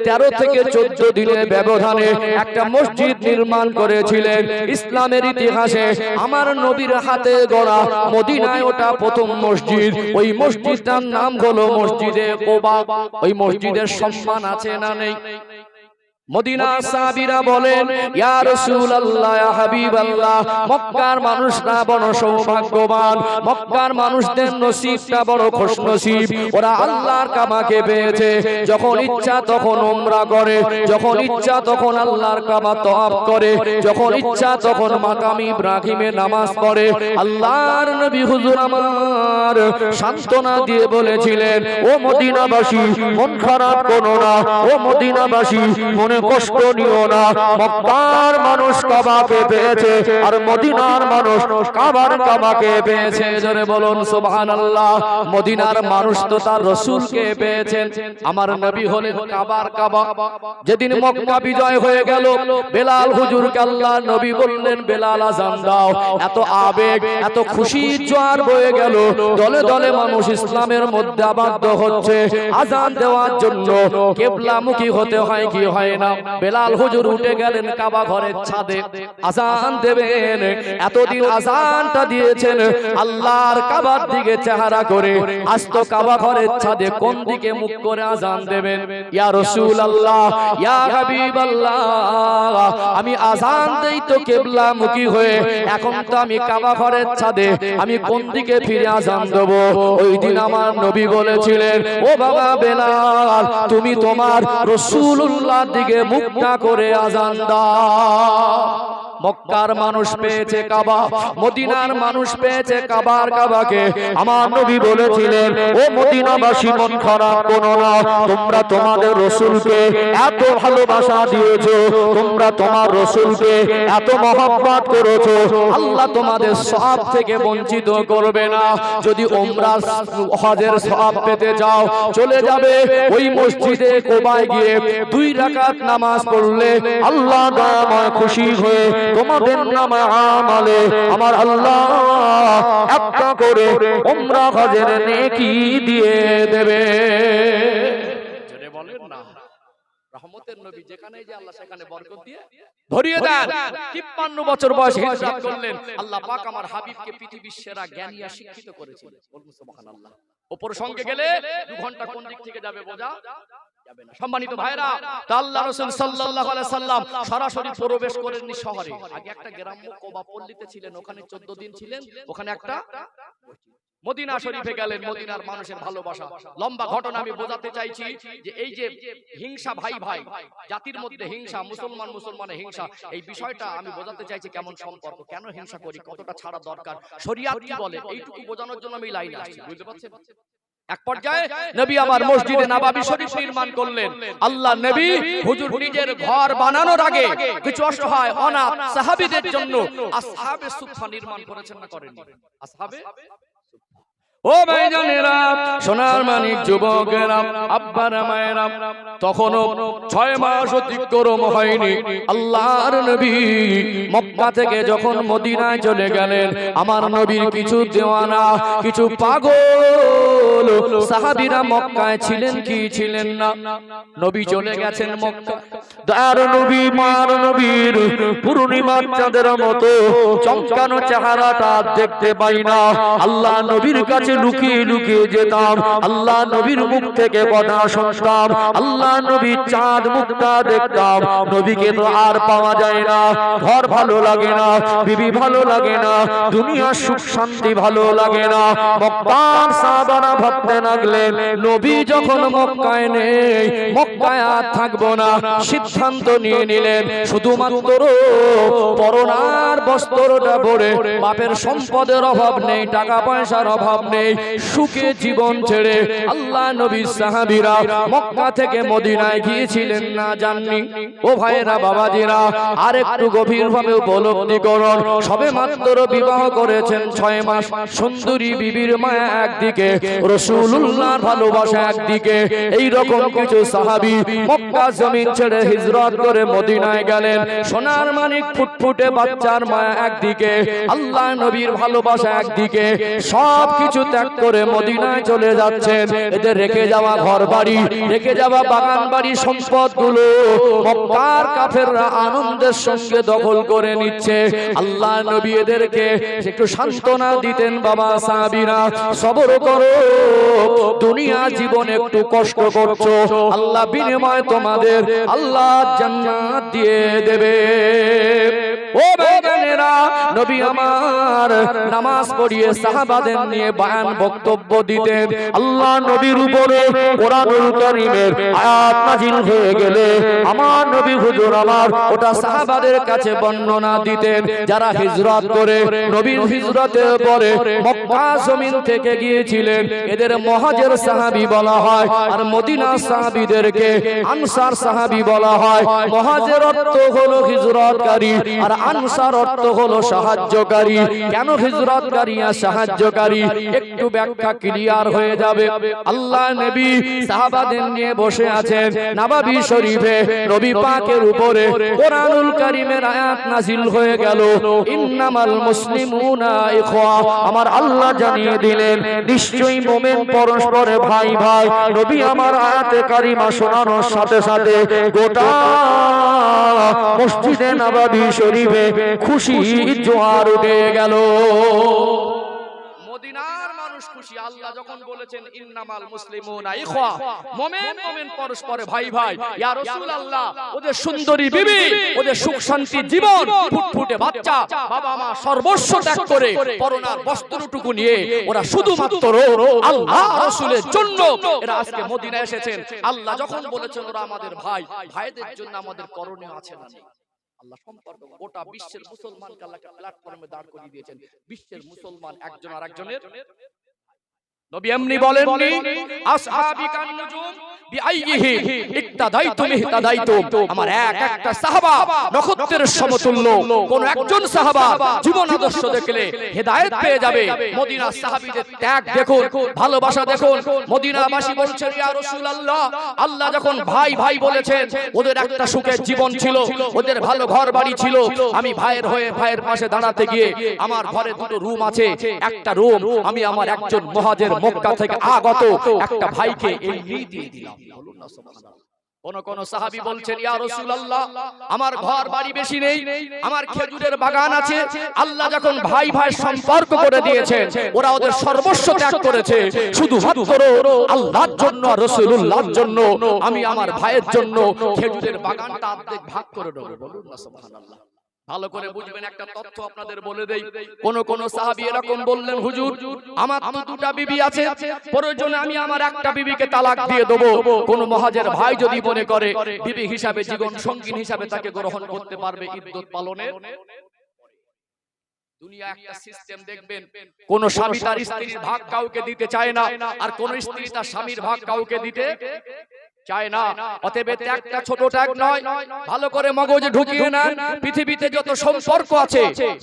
Speaker 1: 13 থেকে 14 দিনের ব্যবধানে একটা মসজিদ নির্মাণ করেছিলেন। ইসলামের ইতিহাসে আমার নবীর হাতে গড়া মদিনায় ওটা প্রথম মসজিদ। ওই মসজিদটার নাম হলো মসজিদে কোবা। ওই মসজিদের সম্মান আছে না নেই? মদিনা সাহাবীরা বলেন, ইয়া রাসূলুল্লাহ, ইয়া হাবিবাল্লাহ, মক্কার মানুষরা বড় সৌভাগ্যবান, মক্কার মানুষদের নসিবটা বড় খুশনসিব। ওরা আল্লাহর কাবাকে পেয়েছে। যখন ইচ্ছা তখন উমরা করে, যখন ইচ্ছা তখন আল্লাহর কাবা তওয়াফ করে, যখন ইচ্ছা তখন মাকাম ইব্রাহিমে নামাজ পড়ে। আল্লাহর নবী হুজুর আমার সান্ত্বনা দিয়ে বলেছিলেন, ও মদিনাবাসী, মন খারাপ করো না। ও মদিনাবাসী, মনে কষ্ট নিও না। মক্কার মানুষ কাবাকে পেয়েছে আর মদিনার মানুষ কাবাকে পেয়েছে। জোরে বলুন সুবহানাল্লাহ। মদিনার মানুষ তো তার রাসূলকে পেয়েছেন। আমার নবী হলেন কাবার কাবা। যেদিন মক্কা বিজয় হয়ে গেল, বেলাল হুজুরকে আল্লাহ নবী বললেন, বেলাল আযান দাও। এত আবেগ, এত খুশির জোয়ার বয়ে গেল। দলে দলে মানুষ ইসলামের মধ্যে আবদ্ধ হচ্ছে। আযান দেওয়ার জন্য কিবলামুখী হতে হয় কি হয় না? বেলাল হুজুর উঠে গেলেন কাবা ঘরের ছাদে, আযান দেবেন। এতদিন আযানটা দিয়েছেন আল্লাহর কাবার দিকে চেহারা করে। আজ তো কাবা ঘরের ছাদে কোন দিকে মুখ করে আযান দেবেন? ইয়া রাসূলুল্লাহ, ইয়া হাবিবাল্লাহ, আমি আযান দেই তো কিবলামুখী হয়ে। এখন তো আমি কাবা ঘরের ছাদে, আমি কোন দিকে ফিরে আযান দেব? ওই দিন আমার নবী বলেছিলেন, ও বাবা বেলাল, তুমি তোমার রাসূলুল্লাহ দিকে মুক্তা করে আযান দাও। মক্কার মানুষ পেয়েছে কাবা, মদিনার মানুষ পেয়েছে কাবাকে। আমার নবী বলেছিলেন, ও মদিনাবাসী, মন খারাপ করো না। তোমরা তোমাদের রাসূলকে এত ভালোবাসা দিয়েছো, তোমরা তোমার রাসূলকে এত মহব্বত করেছো, আল্লাহ তোমাদের সওয়াব থেকে বঞ্চিত করবে না। যদি উমরা হজের সওয়াব পেতে চাও, চলে যাবে ওই মসজিদে কোবায় গিয়ে 2 রাকাত নামাজ পড়লে আল্লাহ দয়াময় খুশি হয়ে তোমাদের নামে আমলে আমার আল্লাহ একটা করে উমরা হজের নেকি দিয়ে দেবে। জোরে বলেন না। রহমতের নবী যেখানেই যে আল্লাহ সেখানে বরকত দিয়ে ভরিয়ে দেন। 53 বছর বয়সে হিজরত করলেন। আল্লাহ পাক আমার হাবিবকে পৃথিবীর সেরা জ্ঞানী আর শিক্ষিত করেছিলেন। বলুন সুবহানাল্লাহ। ওপর সঙ্গে গেলে 2 ঘন্টা কোন দিক থেকে যাবে বোঝা যাবে না। সম্মানিত ভাইরা, তা আল্লাহ রাসূল সাল্লাল্লাহু আলাইহি সাল্লাম সরাসরি প্রবেশ করেননি শহরে। আগে একটা গ্রাম্য কোবা পল্লীতে ছিলেন, ওখানে 14 দিন ছিলেন। ওখানে একটা মদিনা শরীফে গেলেন। মদিনার মানুষের ভালোবাসা, লম্বা ঘটনা আমি বোঝাতে চাইছি যে এই যে হিংসা, ভাই ভাই জাতির মধ্যে হিংসা, মুসলমানের হিংসা, এই বিষয়টা আমি বোঝাতে চাইছি কেমন সম্পর্ক, কেন হিংসা করি, কতটা ছাড়া দরকার, শরীয়ত কি বলে, এইটুকু বোঝানোর জন্য আমি লাইনে আসছি। বুঝতে পারছেন? এক পর্যায়ে নবী আবার মসজিদে নববী শরীফ নির্মাণ করলেন। আল্লাহ নবী হুজুর নিজের ঘর বানানোর আগে কিছু অসহায় অনাথ সাহাবীদের জন্য আসহাবে সুফা নির্মাণ করেছেন না করেননি? আসহাবে ও ভাইজানেরা, সোনার মানিক যুবকেরা, আব্বারা মায়েরা, তখনও 6 মাস অতিক্রম হয়নি। আল্লাহর নবী মক্কা থেকে যখন মদিনায় চলে গেলেন, আমার নবীর কিছু দেওয়ানা, কিছু পাগল সাহাবীরা মক্কায় ছিলেন কি ছিলেন না? নবী চলে গেছেন মক্কা,
Speaker 2: দয়ার নবী মার নবীর পূর্ণিমার চাঁদের মতো চমকানো চেহারাটা দেখতে পাই না। আল্লাহ নবীর কাছে লুকিয়ে লুকিয়ে যেতাম, আল্লাহ নবীর মুখ থেকে কথা শুনতাম, আল্লাহ নবীর চাঁদ মুখটা দেখতাম। নবীকে তো আর পাওয়া যায় না, ঘর ভালো লাগে না, বিবি ভালো লাগে না, দুনিয়ার সুখ শান্তি ভালো লাগে না। মক্কার সাহাবারা ভাবতে লাগলেন নবী যখন মক্কায় নেই, মক্কায় আর থাকবো না। সিদ্ধান্ত নিয়ে নিলেন শুধুমাত্র পরনার বস্ত্রটা পরে, বাপের সম্পদের অভাব নেই, টাকা পয়সার অভাব নেই, সুখে জীবন ছেড়ে আল্লাহ নবীর সাহাবীরা মক্কা থেকে মদিনায় গিয়েছিলেন না জাননি? ও ভাইরা বাবাজিরা, আর একটু গভীরভাবে উপলব্ধি করুন। সবে মাত্র বিবাহ করেছেন 6 মাস, সুন্দরী বিবির মায়া একদিকে, রাসূলুল্লাহর ভালোবাসা একদিকে। এই রকম কিছু সাহাবী মক্কা জমিন ছেড়ে হিজরত করে মদিনায় গেলেন। সোনার মানিক ফুটফুটে বাচ্চার মায়া একদিকে, আল্লাহ নবীর ভালোবাসা একদিকে, সব কিছু ত্যাগ করে মদিনায় চলে যাচ্ছেন। এদের রেখে যাওয়া ঘর বাড়ি, রেখে যাওয়া বাগান বাড়ি, সম্পদগুলো মক্কার কাফেররা আনন্দের সঙ্গে দখল করে নিচ্ছে। আল্লাহ নবী এদেরকে একটু সান্ত্বনা দিতেন, বাবা সাহাবীরা সবর করো, দুনিয়া জীবনে একটু কষ্ট করছো, আল্লাহ বিনিময়ে তোমাদের আল্লাহ জান্নাত দিয়ে দেবে। ও বেগানেরা, নবী আমার নামাজ পড়িয়ে সাহাবাদের নিয়ে বয়ান বক্তব্য দিতেন। আল্লাহ নবীর উপরে কোরআনুল কারীমের আয়াত নাযিল হয়ে গেলে আমার নবী হুজুর আমার ওটা সাহাবাদের কাছে বর্ণনা দিতেন। যারা হিজরত করে নবীর হিজরতের পরে মক্কা জমিন থেকে গিয়েছিলেন, এদের মুহাজির সাহাবী বলা হয়, আর মদিনা সাহাবীদেরকে আনসার সাহাবী বলা হয়। মুহাজির অর্থ হলো হিজরতকারী, আর আনসার অর্থ হলো সাহায্যকারী। কেন হিজরতকারী আর সাহায্যকারী? একটু ব্যাখ্যা ক্লিয়ার হয়ে যাবে। আল্লাহ নবী সাহাবাদের নিয়ে বসে আছেন নববী শরীফে, নবী পাকের উপরে কোরআনুল কারীমের আয়াত নাযিল হয়ে গেল, ইন্নামাল মুসলিমুনা ইখওয়া। আমার আল্লাহ জানিয়ে দিলেন নিশ্চয়ই মুমিন পরস্পরে ভাই ভাই। নবী আমার আয়াতে কারিমা শোনানোর সাথে সাথে গোটা মসজিদে নববী শরীফে খুশি জোয়ার উঠে গেল।
Speaker 1: মদিনার মানুষ খুশি। আল্লাহ যখন বলেছেন ইন্নামাল মুসলিমুনা ইখওয়া, মুমিন মুমিন পরস্পরে ভাই ভাই। ইয়া রাসূলুল্লাহ, ওদের সুন্দরী বিবি, ওদের সুখ শান্তি জীবন, ফুটফুটে বাচ্চা, বাবা মা সর্বস্ব ত্যাগ করে পরনার বস্ত্রটুকু নিয়ে ওরা শুধুমাত্র আল্লাহ রাসূলের জন্য এরা আজকে মদিনায় এসেছেন। আল্লাহ যখন বলেছেন ওরা আমাদের ভাই, ভাইদের জন্য আমাদের করণীয় আছে না? আল্লাহ সম্পর্ক গোটা বিশ্বের মুসলমানকে আল্লাহ প্ল্যাটফর্মে দাঁড় করিয়ে দিয়েছেন। বিশ্বের মুসলমান একজন আরেকজনের নবী এমনি বলেননি আসহাবি কান নুজুম বিআইহি ইক্তাদাইতুম ইহতাদাইতুম। আমার একটা সাহাবা নক্ষত্রের সমতুল্য। কোন একজন সাহাবা জীবন আদর্শ দেখলে হেদায়েত পেয়ে যাবে। মদিনার সাহাবীদের ত্যাগ দেখুন, ভালোবাসা দেখুন। মদিনাবাসী বলছেন ইয়া রাসূলুল্লাহ, আল্লাহ যখন ভাই ভাই বলেছেন, ওদের একটা সুখের জীবন ছিল, ওদের ভালো ঘর বাড়ি ছিল। আমি ভাইয়ের হয়ে ভাইয়ের পাশে দাঁড়াতে গিয়ে আমার ঘরে দুটো রুম আছে, একটা রুম আমি আমার একজন মুহাজির মক্কা থেকে আগত একটা ভাইকে এমনি দিয়ে দিলাম। বলুন না সুবহানাল্লাহ। কোন সাহাবী বলছেন ইয়া রাসূলুল্লাহ, আমার ঘর বাড়ি বেশি নেই, আমার খেজুরের বাগান আছে। আল্লাহ যখন ভাই ভাই সম্পর্ক করে দিয়েছেন, ওরা ওদের সর্বস্ব ত্যাগ করেছে শুধুমাত্র আল্লাহর জন্য, রাসূলুল্লাহর জন্য। আমি আমার ভাইয়ের জন্য খেজুরের বাগানটা অর্ধেক ভাগ করে দেব। বলুন না সুবহানাল্লাহ। ভালো করে বুঝবেন, একটা তথ্য আপনাদের বলে দেই। কোন সাহাবী এরকম বললেন, হুজুর আমার তো দুটা বিবি আছে, প্রয়োজনে আমি আমার একটা বিবিকে তালাক দিয়ে দেব। কোন মুহাজির ভাই যদি মনে করে বিবি হিসাবে, জীবন সঙ্গী হিসাবে তাকে গ্রহণ করতে পারবে ইদ্দত পালনের। দুনিয়া একটা সিস্টেম দেখবেন, কোন স্বামী তার স্ত্রীর ভাগ কাউকে দিতে চায় না, আর কোন স্ত্রী তার স্বামীর ভাগ কাউকে দিতে চায় না। অতএব ত্যাগটা ছোট ত্যাগ নয়, ভালো করে মগজে ঢুকিয়ে নেন। পৃথিবীতে যত সম্পর্ক আছে,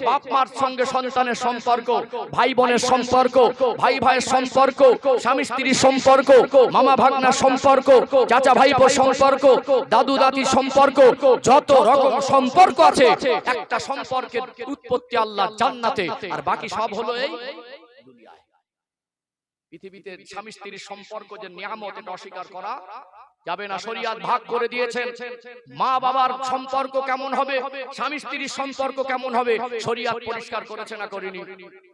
Speaker 1: বাপ মার সঙ্গে সন্তানের সম্পর্ক, ভাই বোনের সম্পর্ক, ভাই ভাইয়ের সম্পর্ক, স্বামী স্ত্রীর সম্পর্ক, মামা ভাগ্নার সম্পর্ক, চাচা ভাইপোর সম্পর্ক, দাদু দাদির সম্পর্ক, যত রকম সম্পর্ক আছে, একটা সম্পর্কের উৎপত্তি আল্লাহ জান্নাতে, আর বাকি সব হলো এই দুনিয়ায়। পৃথিবীতে স্বামী স্ত্রীর সম্পর্ক যে নিয়ামত, এটা অস্বীকার করা যাবে না। শরীয়ত ভাগ করে দিয়েছেন, মা বাবার সম্পর্ক কেমন হবে, স্বামী স্ত্রীর সম্পর্ক কেমন হবে, শরীয়ত পরিষ্কার করেছে না করেনি?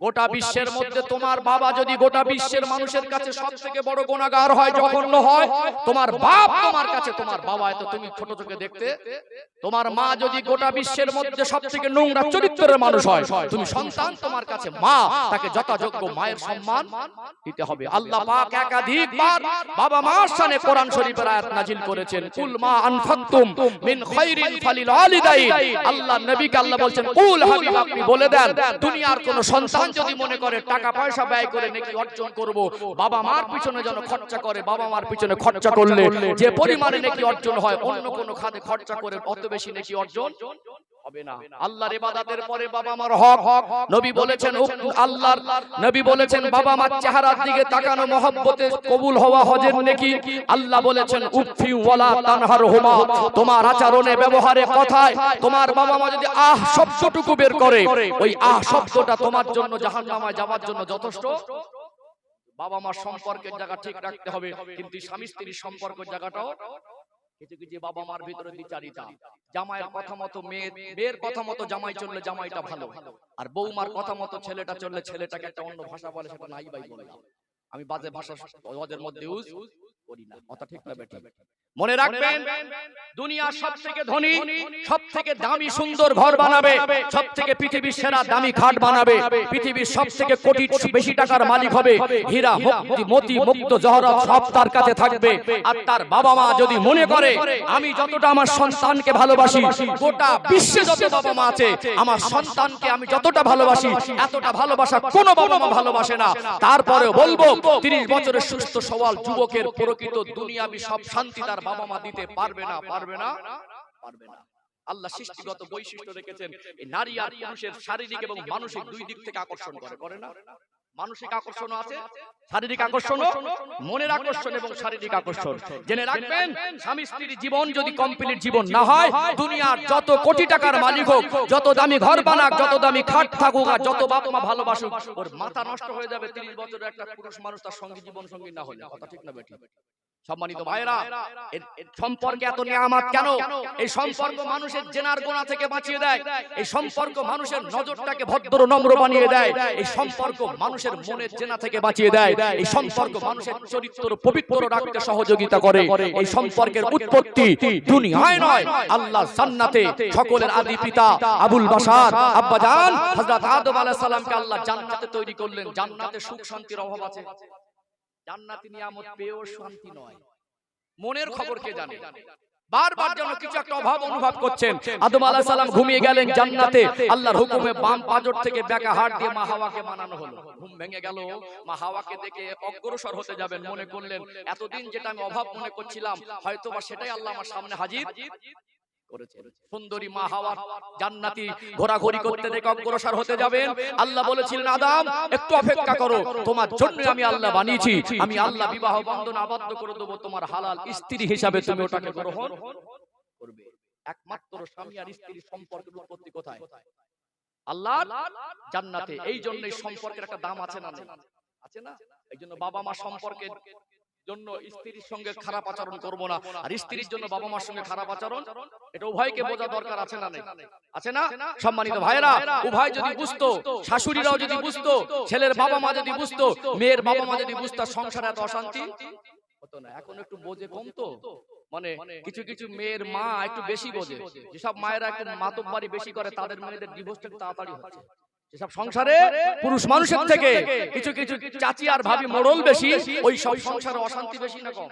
Speaker 1: গোটা বিশ্বের মধ্যে তোমার বাবা যদি গোটা বিশ্বের মানুষের কাছে সবথেকে বড় গুনাহগার হয়, জঘন্য হয়, তোমার বাপ তোমার কাছে তোমার বাবা এত তুমি ছোট চোখে দেখতে, তোমার মা যদি গোটা বিশ্বের মধ্যে সবথেকে নোংরা চরিত্রের মানুষ হয়, তুমি সন্তান তোমার কাছে মা, তাকে যথাযোগ্য মায়ের সম্মান দিতে হবে। আল্লাহ পাক একাধিকবার বাবা মার শানে কোরআন শরীফের আয়াত নাজিল করেছেন, কুল মা আনফাকতুম মিন খায়রিন ফালিল ওয়ালিদাইন। আল্লাহ নবীকে আল্লাহ বলছেন, কুল হাবিব আপনি বলে দেন, দুনিয়ার কোন সন্তান যদি মনে করে টাকা পয়সা ব্যয় করে নেকি অর্জন করব, বাবা মার পিছনে যেন খরচা করে, বাবা মার পিছনে খরচা করলে যে পরিমাণে নেকি অর্জন হয়, অন্য কোন খাতে খরচা করে অত বেশি নেকি অর্জন হবে না। আল্লাহর ইবাদতের পরে বাবা মার হক, নবী বলেছেন, আল্লাহর নবী বলেছেন বাবা মার চেহারার দিকে তাকানো মহব্বতে কবুল হওয়া হজের নেকি। আল্লাহ বলেছেন, উফি ওয়ালা তানহারহুমা, তোমার আচরণে ব্যবহারে কথায় তোমার বাবা মা যদি আহ শব্দটুকু বের করে, ওই আহ শব্দটা তোমার জন্য জাহান্নামে যাওয়ার জন্য যথেষ্ট। বাবা মার সম্পর্কের জায়গা ঠিক রাখতে হবে, কিন্তু স্বামী স্ত্রীর সম্পর্কের জায়গাটাও কিছু কিছু বাবা মার ভিতরে দ্বিচারিতা। জামাইয়ের কথা মতো মেয়ের কথা মতো জামাই চললে জামাইটা ভালো, আর বৌমার কথা মতো ছেলেটা চললে ছেলেটাকে একটা অন্য ভাষা বলে, সেটা নাই ভাই বললাম। আমি বাজে ভাষা ওদের মধ্যে ইউজ করি না, কথা ঠিক না বেটা? মনে রাখবেন, দুনিয়ার সবথেকে ধনী, সবথেকে দামি সুন্দর ঘর বানাবে, সবথেকে পৃথিবীর সেরা দামি খাট বানাবে, পৃথিবীর সবথেকে কোটি বেশি টাকার মালিক হবে, হীরা মতি মুক্ত জহরত সব তার কাছে থাকবে। আর তার বাবা মা যদি মনে করে আমি যতটা আমার সন্তানকে ভালোবাসি, গোটা বিশ্বে যত বাবা মা আছে আমার সন্তানকে আমি যতটা ভালোবাসি, এতটা ভালোবাসা কোনো বাবা মা ভালোবাসে না, তারপরেও বলবো 30 বছরের সুস্থ সওয়াল যুবকের প্রকৃত দুনিয়াবি সব শান্তি তার বাবা মা দিতে পারবে না, পারবে না, পারবে না। আল্লাহ সৃষ্টিগত বৈশিষ্ট্য রেখেছেন, এই নারী আর পুরুষের শারীরিক এবং মানসিক দুই দিক থেকে আকর্ষণ করে না? মানসিক আকর্ষণ আছে, শারীরিক আকর্ষণ, মনের আকর্ষণ এবং শারীরিক আকর্ষণ। জেনে রাখবেন, স্বামী স্ত্রীর জীবন যদি কমপ্লিট জীবন না হয়, দুনিয়ার যত কোটি টাকার মালিক হোক, যত দামি ঘর বানাক, যত দামি খাট থাকুক, আর যত বাবা মা ভালোবাসুক, ওর মাথা নষ্ট হয়ে যাবে 30 বছরের একটা পুরুষ মানুষ তার সঙ্গী জীবন সঙ্গী না হলে। কথা ঠিক না বেটি? সম্মানিত ভাইরা, এর সম্পর্কে এত নিয়ামত কেন? এই সম্পর্ক মানুষের জেনার গোনা থেকে বাঁচিয়ে দেয়, এই সম্পর্ক মানুষের নজরটাকে ভদ্র নম্র বানিয়ে দেয়, এই সম্পর্ক মানুষের মনের জেনা থেকে বাঁচিয়ে দেয়, এই সম্পর্ক মানুষের চরিত্র পবিত্র রাখতে সহযোগিতা করে। এই সম্পর্কের উৎপত্তি দুনিয়ায় নয়, আল্লাহ জান্নাতে। সকলের আদি পিতা আবুল বাশার আব্বা জান হযরত আদম আলাইহিস সালামকে আল্লাহ জান্নাতে তৈরি করলেন। জান্নাতে সুখ শান্তির অভাব আছে? জান্নাতি নিয়ামত পেয়েও শান্তি নয়, মনের খবর কে জানে? বারবার যেন কিছু একটা অভাব অনুভব করছেন। আদম আলাইহিস সালাম ঘুমিয়ে গেলেন জান্নাতে, আল্লাহর হুকুমে বাম পাজর থেকে বেঁকা হাড় দিয়ে মা হাওয়াকে বানানো হলো। ঘুম ভেঙে গেল, মা হাওয়াকে দেখে অগ্রসর হতে যাবেন, মনে করলেন এতদিন যেটা আমি অভাব মনে করছিলাম, হয়তোবা সেটাই আল্লাহ আমার সামনে হাজির করেছেন। সুন্দরী মা হাওয়া জান্নাতি ঘোরাঘুরি করতে দেখে অগ্রসর হতে যাবেন। আল্লাহ বলেছিলেন, আদম একটু অপেক্ষা করো, তোমার জন্য আমি আল্লাহ বানিয়েছি, আমি আল্লাহ বিবাহ বন্ধন আবদ্ধ করে দেবো, তোমার হালাল স্ত্রী হিসাবে তুমি ওটাকে গ্রহণ করবে। একমাত্র স্বামী আর স্ত্রীর সম্পর্কের উৎপত্তি কোথায়? আল্লাহ জান্নাতে। এই জন্য এই সম্পর্কের একটা দাম আছে না? আছে না? এই জন্য বাবা মা সম্পর্কের জন্য স্ত্রীর সঙ্গে খারাপ আচরণ করব না, আর স্ত্রীর জন্য বাবা মার সঙ্গে খারাপ আচরণ, এটা উভয়কে বোঝা দরকার আছে না? আছে না? সম্মানিত ভাইরা, উভয় যদি বুঝতো, শাশুড়িরাও যদি বুঝতো, ছেলের বাবা মা যদি বুঝতো, মেয়ের বাবা মা যদি বুঝতো, সংসারে এত অশান্তি হতো না। এখন একটু বোঝে কম তো, মানে কিছু কিছু মেয়ের মা একটু বেশি বোঝে। যেসব মায়েরা একটু মাতব্বারি বেশি করে, তাদের মেয়েদের ডিভোর্সটা তাড়াতাড়ি হচ্ছে। যেসব সংসারে পুরুষ মানুষের থেকে কিছু কিছু চাচি আর ভাবি মোড়ল বেশি, ওই সব সংসারে অশান্তি বেশি না কম?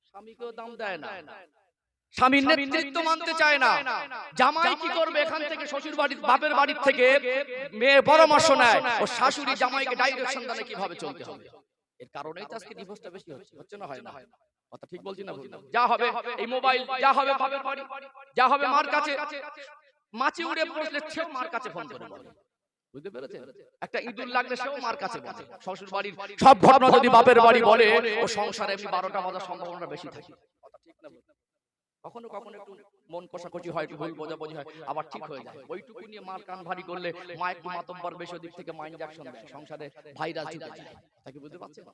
Speaker 1: স্বামীকেও দাম দেয় না, স্বামীর নেতৃত্ব মানতে চায় না। জামাই কি করবে? এখান থেকে শ্বশুর বাড়ি বাপের বাড়ির থেকে মেয়ে পরামর্শ নেয়, ও শাশুড়ি জামাইকে ডাইরেকশন দেয় কিভাবে চলতে হবে। এর কারণেই তো আজকে ডিভোর্সটা বেশি হচ্ছে না? হয় না? কথা ঠিক বলছি না? যা হবে এই মোবাইল, যা হবে বাপের বাড়ি, যা হবে মার কাছে। মাছি উড়ে বসলে সেও মার কাছে ফোন করে বলে, বুঝতে পেরেছেন? একটা ইঁদুর লাগলে সেও মার কাছে বলে। শ্বশুর বাড়ির সব ঘটনা যদি বাপের বাড়ি বলে, ও সংসারে এমনি 12টা বাজার সম্ভাবনা বেশি থাকে। কথা ঠিক না? কখনো কখনো একটু মন কষাকষি হয়, একটু ভুল বোঝাবুঝি হয়, আবার ঠিক হয়ে যায়। ওইটুকু নিয়ে মার কান ভারী করলে মা একটু মাতব্বর বেশি দিক থেকে মা ইনজেকশন দেয়, সংসারে ভাইরাস ঢুকে যায়। তাকে বুঝতে পারছেন?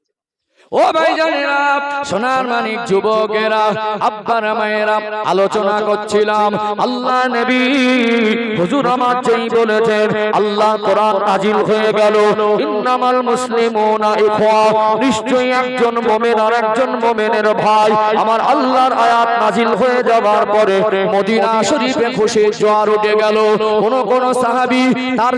Speaker 1: ও ভাই জানেরা, সোনার মানিক যুবকেরা, আব্বারা মায়েরা, আলোচনা করছিলাম আল্লাহ নবী হুজুর আমার যেই বলেছেন আল্লাহ কোরআন নাজিল হয়ে গেল, ইন্নামাল মুসলিমুনা ইখওয়া, নিশ্চয়ই একজন মুমিন আর একজন মুমিনের ভাই। আমার আল্লাহর আয়াত নাজিল হয়ে যাবার পরে মদিনা শরীফে খুশির জোয়ার উঠে গেল। কোন সাহাবী তার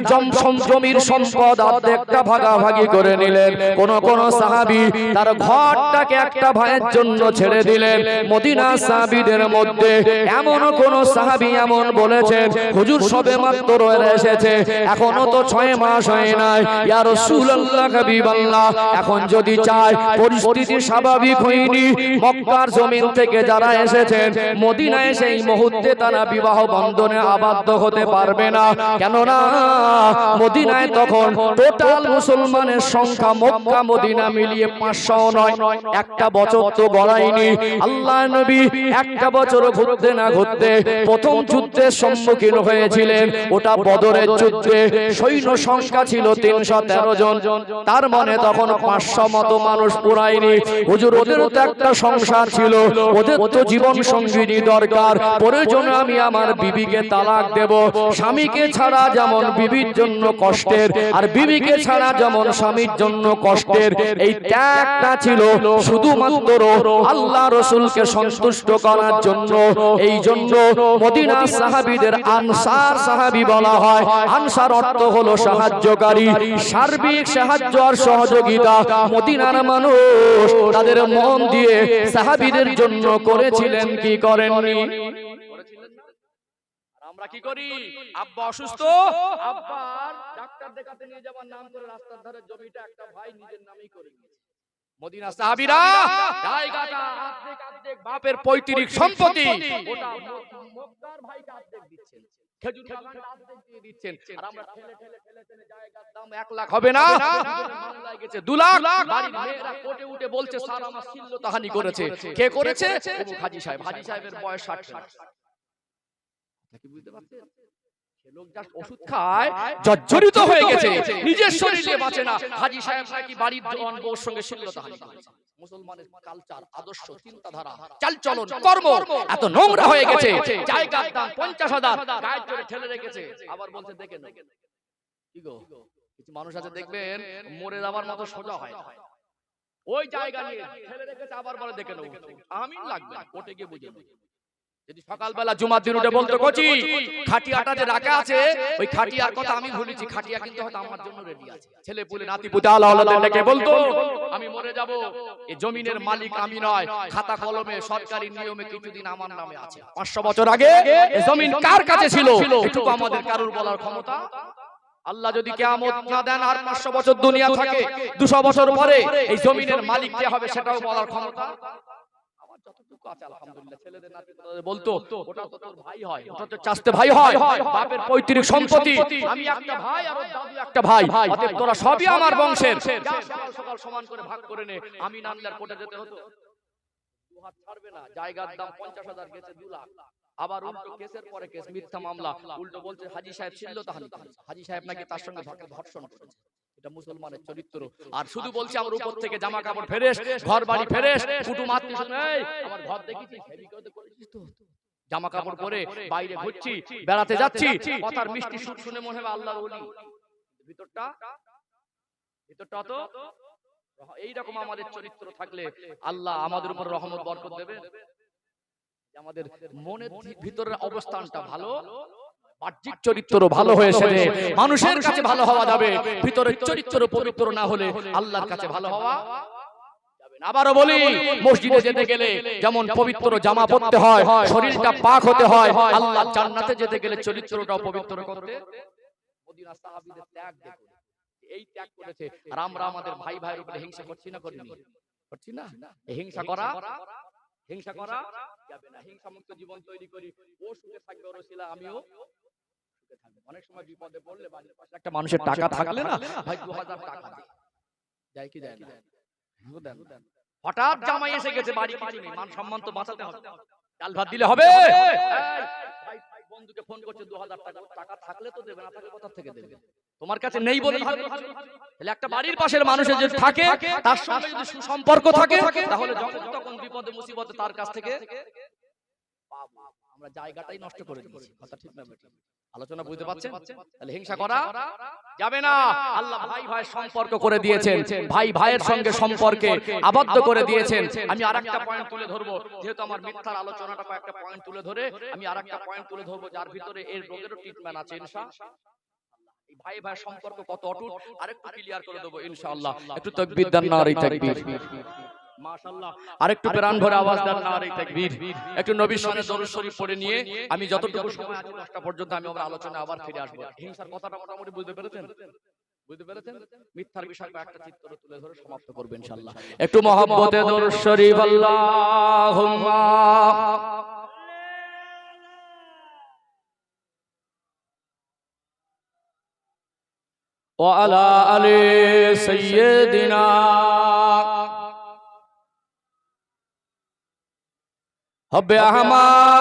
Speaker 1: জমির সম্পদ অর্ধেকটা ভাগাভাগি করে নিলেন, কোন সাহাবী তার ঘরটাকে একটা ভাইয়ের জন্য ছেড়ে দিলেন। মদিনা সাহাবীদের মধ্যে এমন কোন সাহাবী এমন বলেছেন হুজুর সবে মাত্র এসেছে, এখনো তো 6 মাস হয় নাই, ইয়া রাসূলুল্লাহ হাবিবাল্লাহ, এখন যদি চাই পরিস্থিতি স্বাভাবিক হয়নি, মক্কার জমিন থেকে যারা এসেছেন মদিনায় সেই মুহূর্তে তারা বিবাহ বন্ধনে আবদ্ধ হতে পারবে না। কেননা মদিনায় তখন টোটাল মুসলমানের সংখ্যা মক্কা মদিনা মিলিয়ে 500 নয়, একটা বছর তো গড়ায়নি। আল্লাহ নবী একটা বছর ঘুরতে না ঘুরতে প্রথম যুদ্ধের সম্মুখীন হয়েছিলেন, ওটা বদরের যুদ্ধে। সৈন্য সংখ্যা ছিল 313 জন, তার মানে তখন 500 মতো মানুষ পুরায়নি। হুজুর ওদের তো একটা সংসার ছিল, ওদের তো জীবন সঙ্গিনী দরকার, প্রয়োজনে আমি আমার বিবিকে তালাক দেব। স্বামীকে ছাড়া যেমন বিবির জন্য কষ্টের, আর বিবিকে ছাড়া যেমন স্বামীর জন্য কষ্টের, এই ত্যাগটা ছিল শুধুমাত্র আল্লাহ রাসূলকে সন্তুষ্ট করার জন্য। এই জন্য মদিনা সাহাবীদের আনসার সাহাবী বলা হয়। আনসার অর্থ হলো সাহায্যকারী, সার্বিক সাহায্য আর সহযোগিতা মদিনার মানুষ তাদের মন দিয়ে সাহাবীদের জন্য করেছিলেন, কি করেননি? আমরা কি করি? আব্বা অসুস্থ, আব্বার ডাক্তার দেখাতে নিয়ে যাবার নাম করে রাস্তার ধারে জমিটা একটা ভাই নিজের নামেই করে নিয়েছে। মদিনা সাহাবীরা জায়গাটা অর্ধেক বাপের পৈতৃক সম্পত্তি, ওটা মক্কার ভাইকে অর্ধেক দিচ্ছেন, খেজুর বাগানটা অর্ধেক দিয়ে দিচ্ছেন। আর আমরা ঠেলে জায়গার দাম 1 লাখ হবে না, মামলায় গেছে 2 লাখ। বাড়ির মেয়েরা কোটে উঠে বলছে স্যার আমার শ্লীলতাহানি করেছে। কে করেছে? হাজী সাহেব। হাজী সাহেবের বয়স 60। নাকি বুঝতে পারছেন? লোক জাস্ট ওষুধ খায়, জর্জরিত হয়ে গেছে, নিজের শরীরে বাঁচে না। হাজী সাহেব নাকি বাড়ির জওয়ান বউর সঙ্গে শ্লীলতাহানি করেছে। মুসলমানের কালচার, আদর্শ, চিন্তাধারা, চালচলন, কর্ম এত নোংরা হয়ে গেছে। জায়গার দাম 50,000 গায়ের জোরে ঠেলে রেখেছে। আবার বলতে দেখেন কি গো, কিছু মানুষ আছে দেখবেন মরে যাবার মতো সোজা হয় না, ওই জায়গা নিয়ে ঠেলে রেখেছে। আবার বলে দেখে নেব, আমিন লাগবে, কোর্টে গিয়ে বুঝে নেব। যদি সকালবেলা জুমার দিন উঠে বলতো কোচি খাটিয়াটা যে রাখা আছে, ওই খাটিয়ার কথা আমি ভুলেছি, খাটিয়া কিন্তু হয়তো আমার জন্য রেডি আছে। ছেলে পুলে নাতি পুতে আল্লাহ আল্লাহকে বলতো আমি মরে যাব, এই জমিনের মালিক আমি নয়, খাতা কলমে সরকারি নিয়মে কিছুদিন আমার নামে আছে। 500 বছর আগে এই জমিন কার কাছে ছিল এটুকু আমাদের কারোর বলার ক্ষমতা। আল্লাহ যদি কিয়ামত না দেন আর 500 বছর দুনিয়া থাকে, 200 বছর পরে এই জমিনের মালিক কে হবে সেটাও বলার ক্ষমতা আমার যতটুকু আছে আলহামদুলিল্লাহ। ছেলেদের নাতি বলতো ওটা তো তোর ভাই হয়, ওটা তো চাচতে ভাই হয়, বাপের পৈতৃক সম্পত্তি, আমি একটা ভাই আর ওর দাদু একটা ভাই, অতএব তোরা সবই আমার বংশের, সকাল সমান করে ভাগ করে নে। আমি নানলার কোটে যেতে হতো, দুহাত ছাড়বে না, জায়গার দাম 50,000 গেছে 2 লাখ। আবার উল্টো কেসের পরে কেস, মিথ্যা মামলা, উল্টো বলছে হাজী সাহেব শ্লীলতাহানি করেছে, হাজী সাহেব নাকি তার সঙ্গে ধর্ষণ করেছে। এটা মুসলমানের চরিত্র। আর শুধু বলছে আমার উপর থেকে জামা কাপড় ফেরেশ, ঘর বাড়ি ফেরেশ, কুটুম আত্মীয় এই আমার ঘর দেখিছিস, হেভি করে করেছিস তো, জামা কাপড় পরে বাইরে ঘুরছি, বেড়াতে যাচ্ছি, কথার মিষ্টি সুর শুনে মনে হবে আল্লাহর ওলি, ভিতরটা তো এইরকম। আমাদের চরিত্র থাকলে আল্লাহ আমাদের উপর রহমত বরকত দেবে। আমাদের মনের ভিতরের অবস্থানটা ভালো, বাহ্যিক চরিত্র ভালো হয়েছে, মানুষের কাছে ভালো হওয়া যাবে, ভিতরের চরিত্র পবিত্র না হলে আল্লাহর কাছে ভালো হওয়া যাবে না। আবারও বলি, মসজিদে যেতে গেলে যেমন পবিত্র জামা পরতে হয়, শরীরটা পাক হতে হয়, আল্লাহ জান্নাতে যেতে গেলে চরিত্রটাও পবিত্র করতে। মদিনা সাহাবীদের ত্যাগ দেখুন, এই ত্যাগ করেছে। আর আমরা আমাদের ভাই ভাইয়ের উপরে হিংসা করছি না, করছি না? এই হিংসা করা যাবে না। হিংসা মুক্ত জীবন তৈরি করি, ও সুখে থাকবে, ওর ওসিলা আমিও সুখে থাকবো। অনেক সময় বিপদে পড়লে বাড়ির পাশে একটা মানুষের টাকা থাকলে না, ভাই 2000 টাকা দেয় কি দেয় না, হঠাৎ জামাই এসে গেছে, বাড়ি কিছু নেই, মান সম্মান তো বাঁচাতে হবে, ডাল ভাত দিলে হবে? ভাই বন্ধুকে ফোন করছে 2000 টাকা, টাকা থাকলে তো দেবে, না থাকলে কোথা থেকে দেবে? তোমার কাছে নেই বলে ভাবে। তাহলে একটা বাড়ির পাশের মানুষের যদি থাকে, তার সঙ্গে যদি সুসম্পর্ক থাকে, তাহলে যখন তখন বিপদে মুসিবতে তার কাছ থেকে পাবো। আমরা জায়গাটাই নষ্ট করে দিয়েছি। কথা ঠিক না বেঠিক? আলোচনা বুঝতে পারছেন? তাহলে হিংসা করা যাবে না। আল্লাহ ভাই ভাইয়ের সম্পর্ক করে দিয়েছেন, ভাই ভাইয়ের সঙ্গে সম্পর্কে আবদ্ধ করে দিয়েছেন। আমি আরেকটা পয়েন্ট তুলে ধরবো, যেহেতু আমার মিথ্যার আলোচনাটা কয়েকটা পয়েন্ট তুলে ধরে আমি আরেকটা পয়েন্ট তুলে ধরবো, যার ভিতরে এর রোগেরও ট্রিটমেন্ট আছে ইনশাআল্লাহ। এই ভাই ভাইয়ের সম্পর্ক কত অটুট আরেকটু ক্লিয়ার করে দেবো ইনশাআল্লাহ। একটু তাকবীর দেন, নারে তাকবীর। মাশাআল্লাহ, আরেকটু প্রাণ ভরে আওয়াজ দেন, নারে তাকবীর। একটু নবীর শানে দরুদ শরীফ পড়ে নিয়ে আমি যতটুকু সময় আছে 10টা পর্যন্ত আমি আমার আলোচনা আবার ফিরে আসবো। হিংসার কথাটা মোটামুটি বুঝতে পেরেছেন? বুঝতে পেরেছেন? মিথ্যার বিষয় একটা চিত্র তুলে ধরে সমাপ্ত করব ইনশাআল্লাহ। একটু মহব্বতে দরুদ শরীফ আল্লাহুম্মা ওয়া আলা আলি সাইয়্যিদিনা হব্বে আহমদ